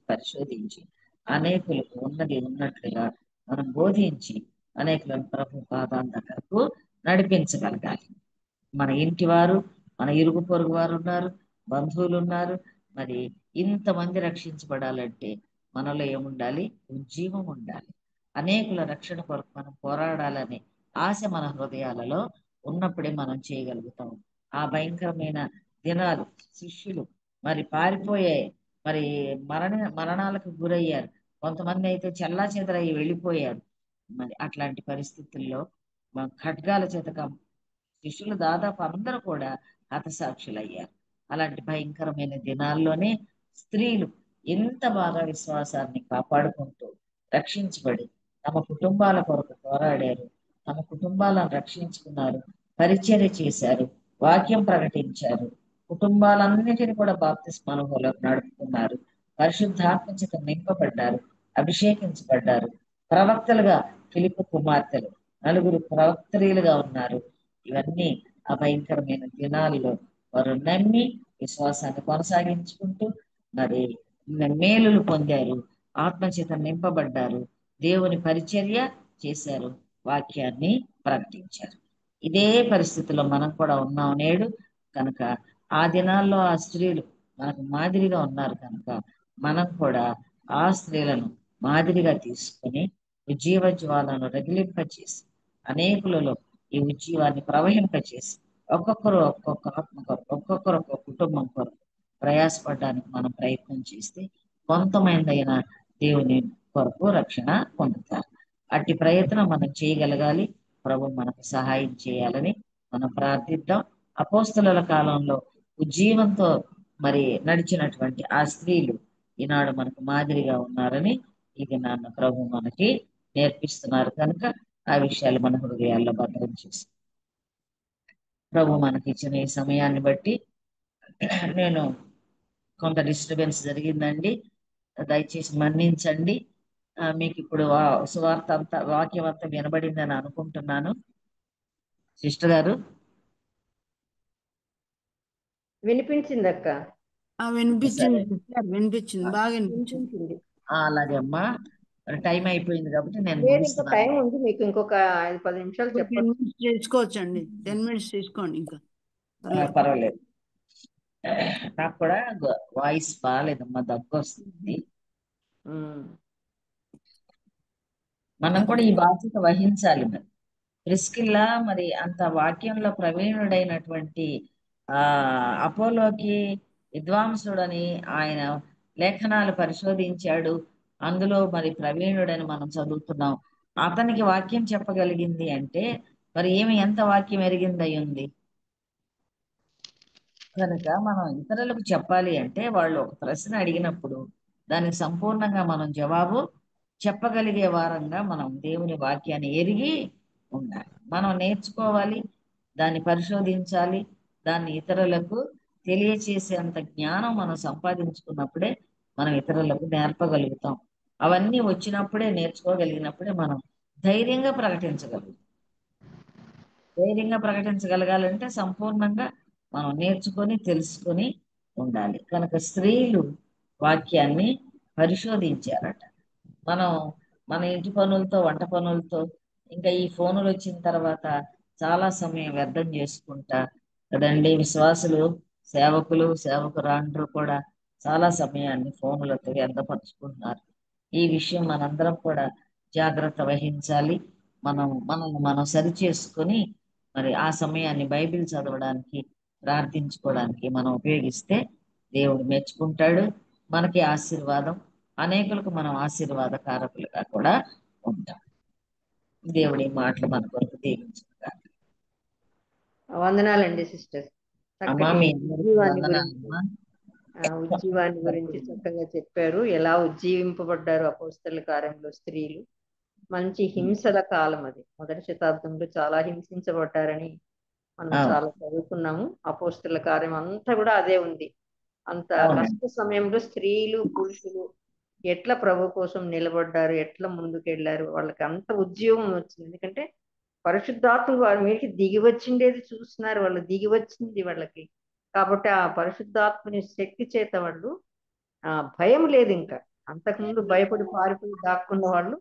పరిశోధించి అనేకులకు ఉన్నది ఉన్నట్లుగా మనం బోధించి అనేకులను ప్రభు పాదాల దగ్గరకు నడిపించగలగాలి. మన ఇంటి వారు, మన ఇరుగు పొరుగు వారు ఉన్నారు, బంధువులు ఉన్నారు. మరి ఇంతమంది రక్షించబడాలంటే మనలో ఏముండాలి? ఉజ్జీవం ఉండాలి. అనేకుల రక్షణ కొరకు మనం పోరాడాలనే ఆశ మన హృదయాలలో ఉన్నప్పుడే మనం చేయగలుగుతాం. ఆ భయంకరమైన దినాలు శిష్యులు మరి పారిపోయాయి, మరి మరణాలకు గురయ్యారు. కొంతమంది అయితే చెల్లా చెదరయ్యి వెళ్ళిపోయారు. మరి అట్లాంటి పరిస్థితుల్లో ఖడ్గాల చేత శిష్యులు దాదాపు అందరూ కూడా హతసాక్షులయ్యారు. అలాంటి భయంకరమైన దినాల్లోనే స్త్రీలు ఎంత బాగా విశ్వాసాన్ని కాపాడుకుంటూ రక్షించబడి తమ కుటుంబాల కొరకు పోరాడారు, తమ కుటుంబాలను రక్షించుకున్నారు, పరిచర్య చేశారు, వాక్యం ప్రకటించారు, కుటుంబాలన్నిటిని కూడా బాప్తిస్మానుభవంలోకి నడుపుకున్నారు, పరిశుద్ధాత్మ చేత నింపబడ్డారు, అభిషేకించబడ్డారు. ప్రవక్తలుగా ఫిలిప్పు కుమార్తెలు 9 ప్రవక్తలుగా ఉన్నారు. ఇవన్నీ ఆ భయంకరమైన దినాల్లో వారు నమ్మి విశ్వాసాన్ని కొనసాగించుకుంటూ మరి మేలులు పొందారు, ఆత్మచేత నింపబడ్డారు, దేవుని పరిచర్య చేశారు, వాక్యాన్ని ప్రకటించారు. ఇదే పరిస్థితిలో మనం కూడా ఉన్నాం నేడు. కనుక ఆ దినాల్లో ఆ స్త్రీలు మనకు మాదిరిగా ఉన్నారు కనుక మనం కూడా ఆ స్త్రీలను మాదిరిగా తీసుకొని ఉజ్జీవ జ్వాలను రగిలింపచేసి అనేకులలో ఈ ఉజ్జీవాన్ని ప్రవహింపచేసి ఒక్కొక్కరు ఒక్కొక్క ఆత్మ కొరకు, ఒక్కొక్కరు ఒక్కొక్క కుటుంబం కొరకు ప్రయాసపడడానికి మనం ప్రయత్నం చేస్తే కొంతమందైన దేవుని కొరకు రక్షణ పొందుతారు. అట్టి ప్రయత్నం మనం చేయగలగాలి. ప్రభు మనకు సహాయం చేయాలని మనం ప్రార్థిద్దాం. అపోస్తలుల కాలంలో ఉజ్జీవంతో మరి నడిచినటువంటి ఆ స్త్రీలు ఈనాడు మనకు మాదిరిగా ఉన్నారని ఇది నాన్న ప్రభు మనకి నేర్పిస్తున్నారు. కనుక ఆ విషయాలు మన హృదయాల్లో భద్రం చేసి ప్రభు మనకి ఇచ్చిన ఈ సమయాన్ని బట్టి నేను కొంత డిస్టర్బెన్స్ జరిగిందండి, దయచేసి మన్నించండి. మీకు ఇప్పుడు సువార్త అంతా, వాక్యం అంతా వినబడిందని అనుకుంటున్నాను. సిస్టర్ గారు వినిపించింది అక్క. వినిపించింది సిస్టర్, వినిపించింది, బాగా వినిపించింది. వినిపించింది. అలాగే అమ్మా, టైం అయిపోయింది కాబట్టి నేను లేదు, ఇంకా ముగిస్తున్నాను. టైం ఉంది, మీకు ఇంకొక 5-10 నిమిషాలు 10 చెప్పండి. minutes చేసుకోవచ్చండి, 10 minutes తీసుకోండి ఇంకా. పర్వాలేదు. నాకు కూడా వాయిస్ బాగాలేదమ్మా, దగ్గు వస్తుంది. మనం కూడా ఈ బాధ్యత వహించాలి. మరి ప్రిస్కిల్లా మరి అంత వాక్యంలో ప్రవీణుడైనటువంటి అపోలోకి విద్వాంసుడని ఆయన లేఖనాలు పరిశోధించాడు, అందులో మరి ప్రవీణుడని మనం చదువుతున్నాం. అతనికి వాక్యం చెప్పగలిగింది అంటే మరి ఎంత వాక్యం ఎరిగిందై ఉంది. కనుక మనం ఇతరులకు చెప్పాలి అంటే వాళ్ళు ఒక ప్రశ్న అడిగినప్పుడు దానికి సంపూర్ణంగా మనం జవాబు చెప్పగలిగే వారంగా మనం దేవుని వాక్యాన్ని ఎరిగి ఉండాలి. మనం నేర్చుకోవాలి, దాన్ని పరిశోధించాలి, దాన్ని ఇతరులకు తెలియచేసేంత జ్ఞానం మనం సంపాదించుకున్నప్పుడే మనం ఇతరులకు నేర్పగలుగుతాం. అవన్నీ వచ్చినప్పుడే, నేర్చుకోగలిగినప్పుడే మనం ధైర్యంగా ప్రకటించగలగాలంటే సంపూర్ణంగా మనం నేర్చుకొని తెలుసుకొని ఉండాలి. కనుక స్త్రీలు వాక్యాన్ని పరిశోధించారట. మనం మన ఇంటి పనులతో, వంట పనులతో, ఇంకా ఈ ఫోనులు వచ్చిన తర్వాత చాలా సమయం వ్యర్థం చేసుకుంటా కదండి. విశ్వాసులు, సేవకురాండ్రు కూడా చాలా సమయాన్ని ఫోనులతో వ్యర్థపరుచుకుంటున్నారు. ఈ విషయం మనందరం కూడా జాగ్రత్త వహించాలి. మనల్ని మనం సరి చేసుకొని మరి ఆ సమయాన్ని బైబిల్ చదవడానికి, ప్రార్థించుకోవడానికి మనం ఉపయోగిస్తే దేవుడు మెచ్చుకుంటాడు, మనకి ఆశీర్వాదం, అనేకులకు మనం ఆశీర్వాదకారకులుగా కూడా ఉంటాం. దేవుడి మాటలు మన కొరకు దీవించుకుంటారు. వందనాలండి సిస్టర్. అమ్మా, మీ అందరికీ వందనాలమ్మా. ఉజ్జీవాన్ని గురించి చక్కగా చెప్పారు. ఎలా ఉజ్జీవింపబడ్డారు అపోస్తల కార్యంలో స్త్రీలు. మంచి హింసల కాలం అది. మొదటి శతాబ్దంలో చాలా హింసించబడ్డారని మనం అవును చాలా చదువుకున్నాము. అపోస్తల కార్యం అంతా కూడా అదే ఉంది. అంత అవునండి కష్ట సమయంలో స్త్రీలు పురుషులు ఎట్లా ప్రభు కోసం నిలబడ్డారు, ఎట్లా ముందుకెళ్లారు, వాళ్ళకి అంత ఉద్యోగం వచ్చింది. ఎందుకంటే పరిశుద్ధాత్మ వారి మీదకి దిగి వచ్చిండేది చూస్తున్నారు, వాళ్ళు దిగి వచ్చింది వాళ్ళకి. కాబట్టి ఆ పరిశుద్ధాత్మని శక్తి చేత వాళ్ళు భయం లేదు ఇంకా. అంతకుముందు భయపడి పారిపోయి దాక్కున్న వాళ్ళు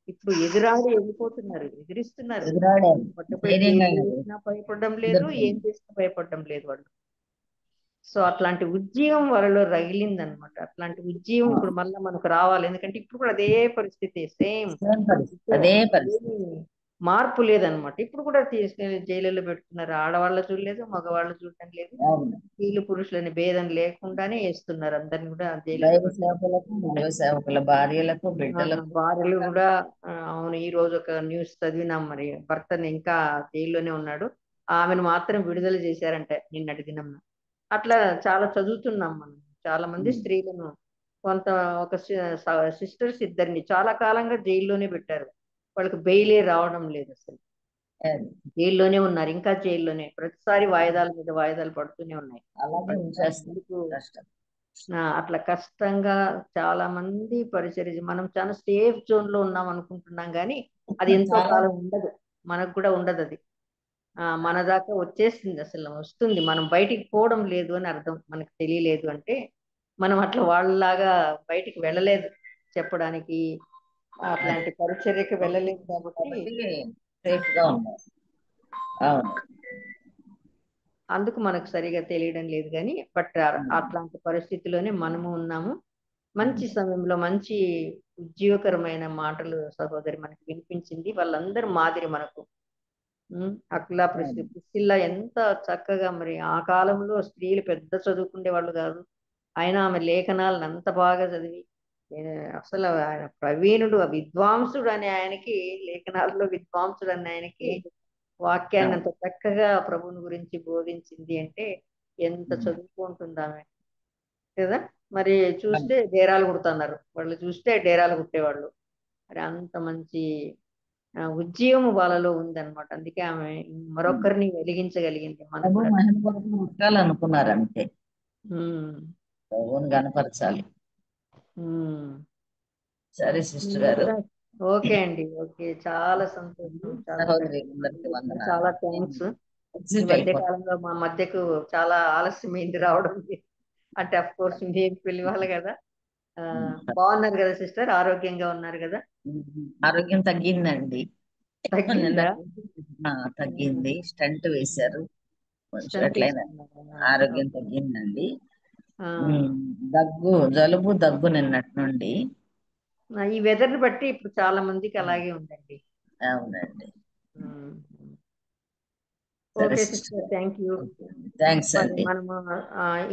ఇప్పుడు ఎదురాడి వెళ్ళిపోతున్నారు, ఎదిరిస్తున్నారు. ఎదురాడారు పట్టుపోయి ధైర్యంగా జైల్లో వేసినా భయపడడం లేదు, ఏం చేసినా భయపడడం లేదు వాళ్ళు. సో అట్లాంటి ఉద్యమం వాళ్ళలో రగిలిందనమాట. అట్లాంటి ఉద్యమం ఇప్పుడు మళ్ళీ మనకు రావాలి. ఎందుకంటే ఇప్పుడు కూడా అదే పరిస్థితి, సేమ్. సేమ్ పరిస్థితి అదే పరిస్థితి ఏమీ మార్పు లేదనమాట. ఇప్పుడు కూడా తీసుకెళ్లి జైలులో పెడుతున్నారు. ఆడవాళ్ళు చూడలేదు, మగవాళ్ళు చూడటం లేదు. అవును స్త్రీలు పురుషులని భేదం లేకుండానే వేస్తున్నారు అందరిని కూడా జైలులో దైవ పెడుతున్నారు. సేవకులకు దైవ సేవకుల భార్యలకు బిడ్డలకు భార్యలు కూడా అవును, ఈ రోజు ఒక న్యూస్ చదివినాం, మరి భర్తని ఇంకా జైల్లోనే ఉన్నాడు, ఆమెను మాత్రం విడుదల చేశారంట నిన్నటి దినం. అట్లా చాలా చదువుతున్నాం మనం. చాలా మంది స్త్రీలను కొంత ఒక సిస్టర్స్ ఇద్దరిని చాలా కాలంగా జైల్లోనే పెట్టారు. వాళ్ళకి బెయిలే రావడం లేదు అసలు. అది. జైల్లోనే ఉన్నారు, ఇంకా జైల్లోనే. ప్రతిసారి వాయిదాల మీద వాయిదాలు పడుతూనే ఉన్నాయి. అలాగే ప్రతిసారి ఉంచేస్తుంది ఎందుకు కష్టం అట్లా కష్టంగా చాలా మంది మనం చాలా సేఫ్ జోన్ లో ఉన్నాం అనుకుంటున్నాం, కానీ అది ఎంతో చాలా కాలం ఉండదు. మనకు కూడా ఉండదు అది. మన దాకా వచ్చేస్తుంది, అసలు వస్తుంది. మనం బయటికి పోవడం లేదు అని అర్థం. మనకు తెలియలేదు అంటే మనం అట్లా వాళ్ళలాగా బయటికి వెళ్ళలేదు చెప్పడానికి, అట్లాంటి పరిచర్యకి వెళ్ళలేదు కాబట్టి కాబట్టి సేఫ్ గా ఉన్నారు అవును అందుకు మనకు సరిగా తెలియడం లేదు. కానీ బట్ అట్లాంటి పరిస్థితిలోనే మనము ఉన్నాము. మంచి సమయంలో మంచి ఉద్యోగకరమైన మాటలు సహోదరి మనకి వినిపించింది. వాళ్ళందరూ మాదిరి మనకు. అక్లా ప్రిస్కిల్లా ఎంత చక్కగా, మరి ఆ కాలంలో స్త్రీలు పెద్ద చదువుకునే వాళ్ళు కాదు, ఆయన ఆమె లేఖనాలను అంత బాగా చదివి ఏ, అసలు ఆయన ప్రవీణుడు, విద్వాంసుడు అనే ఆయనకి, లేఖనాల్లో విద్వాంసుడు అనే ఆయనకి వాక్యాన్ని అంత చక్కగా ప్రభువుని గురించి బోధించింది అంటే ఎంత చదువుకుంటుంది ఆమె కదా. మరి చూస్తే డేరాలు కుడుతున్నారు, వాళ్ళు చూస్తే డేరాలు కుట్టేవాళ్ళు. మరి అంత మంచి ఉద్యమం వాళ్ళలో ఉందన్నమాట. అందుకే ఆమె మరొకరిని వెలిగించగలిగింది. మనం ప్రభు కూడా మహిమ కొరకు పుట్టాలనుకున్నారు అంతే ఉమ్, ప్రభువుని కనపరచాలి ఉమ్. సరే సిస్టర్ నేను గారు కూడా ఓకే అండి, ఓకే. చాలా సంతోషం, చాలా సహోదరి అందరికి సంతోషం. వందనాలు చాలా థ్యాంక్స్. ఈ ఎగ్జిట్ మధ్య అయిపోతుంది కాలంలో మా మధ్యకు చాలా ఆలస్యమైంది రావడం. అంటే అఫ్ కోర్స్ మేము పిలవాలి కదా. ఆ, బాగున్నారు కదా సిస్టర్, ఆరోగ్యంగా ఉన్నారు కదా. ఆరోగ్యం తగ్గిందండి నిన్న తగ్గిందా? తగ్గింది స్టంట్ వేశారు కొంచెం స్టంట్ ఎట్లయినా వేసుకున్నారా? ఆరోగ్యం ఓకే. తగ్గిందండి ఆ, జలుబు దగ్గు నిన్నటి నుండి ఈ వెదర్ బట్టి ఇప్పుడు చాలా మందికి అలాగే ఉందండి. అవునండి ఉమ్. సరే okay sister sister, thank you. Thanks మరి అండి మనము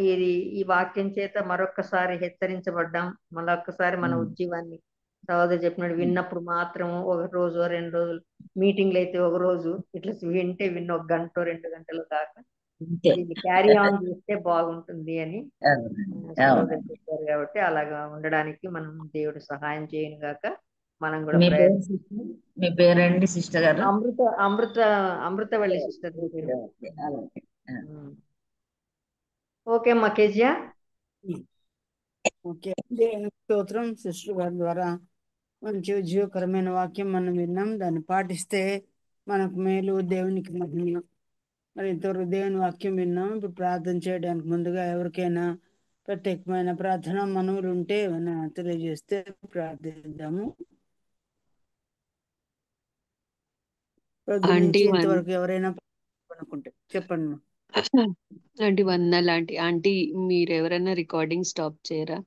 ఇది ఈ వాక్యం చేత మరొక్కసారి హెచ్చరించబడ్డాం. మరొక్కసారి మన ఉద్యోగాన్ని సహోదరు చెప్పినట్టు విన్నప్పుడు మాత్రం ఒక రోజు 2 రోజులు, మీటింగ్లు అయితే ఒక రోజు, ఇట్లా విన్న ఒక గంట 2 గంటలు కాక అంతే దీన్ని క్యారీ ఆన్ చేస్తే బాగుంటుంది అని అవునండి సహోదరు అవునండి చెప్పారు. కాబట్టి అలాగా ఉండడానికి మనం దేవుడు సహాయం చేయను గాక. మనం కూడా మీ పేరు ప్రయత్నం. సిస్టర్ మీ పేరండి సిస్టర్ గారు అమృత అమృత అమృతవల్లి సిస్టర్ ఓకే పేరు. ఓకే అలాగే ఓకే అమ్మా కేజియా. ఓకే, దేవునికి స్తోత్రం. సిస్టర్ గారి ద్వారా మంచి ఉద్యోగకరమైన వాక్యం మనం విన్నాం. దాన్ని పాటిస్తే మనకు మేలు, దేవునికి మహిమ. మరి ఇంతవరకు దేవుని వాక్యం విన్నాం. ఇప్పుడు ప్రార్థన చేయడానికి ముందుగా ఎవరికైనా ప్రత్యేకమైన ప్రార్థన మనవులు ఉంటే ఏమైనా తెలియజేస్తే ప్రార్థిద్దాము. పొద్దు ఆంటీ నుంచి ఇంతవరకు ఎవరైనా అనుకుంటే చెప్పండి. ఆంటీ వందనాలు ఆంటీ. ఆంటీ మీరు ఎవరైనా రికార్డింగ్ స్టాప్ చేయరా?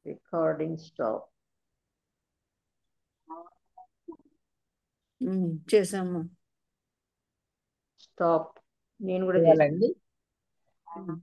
రికార్డింగ్ స్టాప్ చేసాము. స్టాప్ నేను కూడా చేయాలండి చేస్తాను.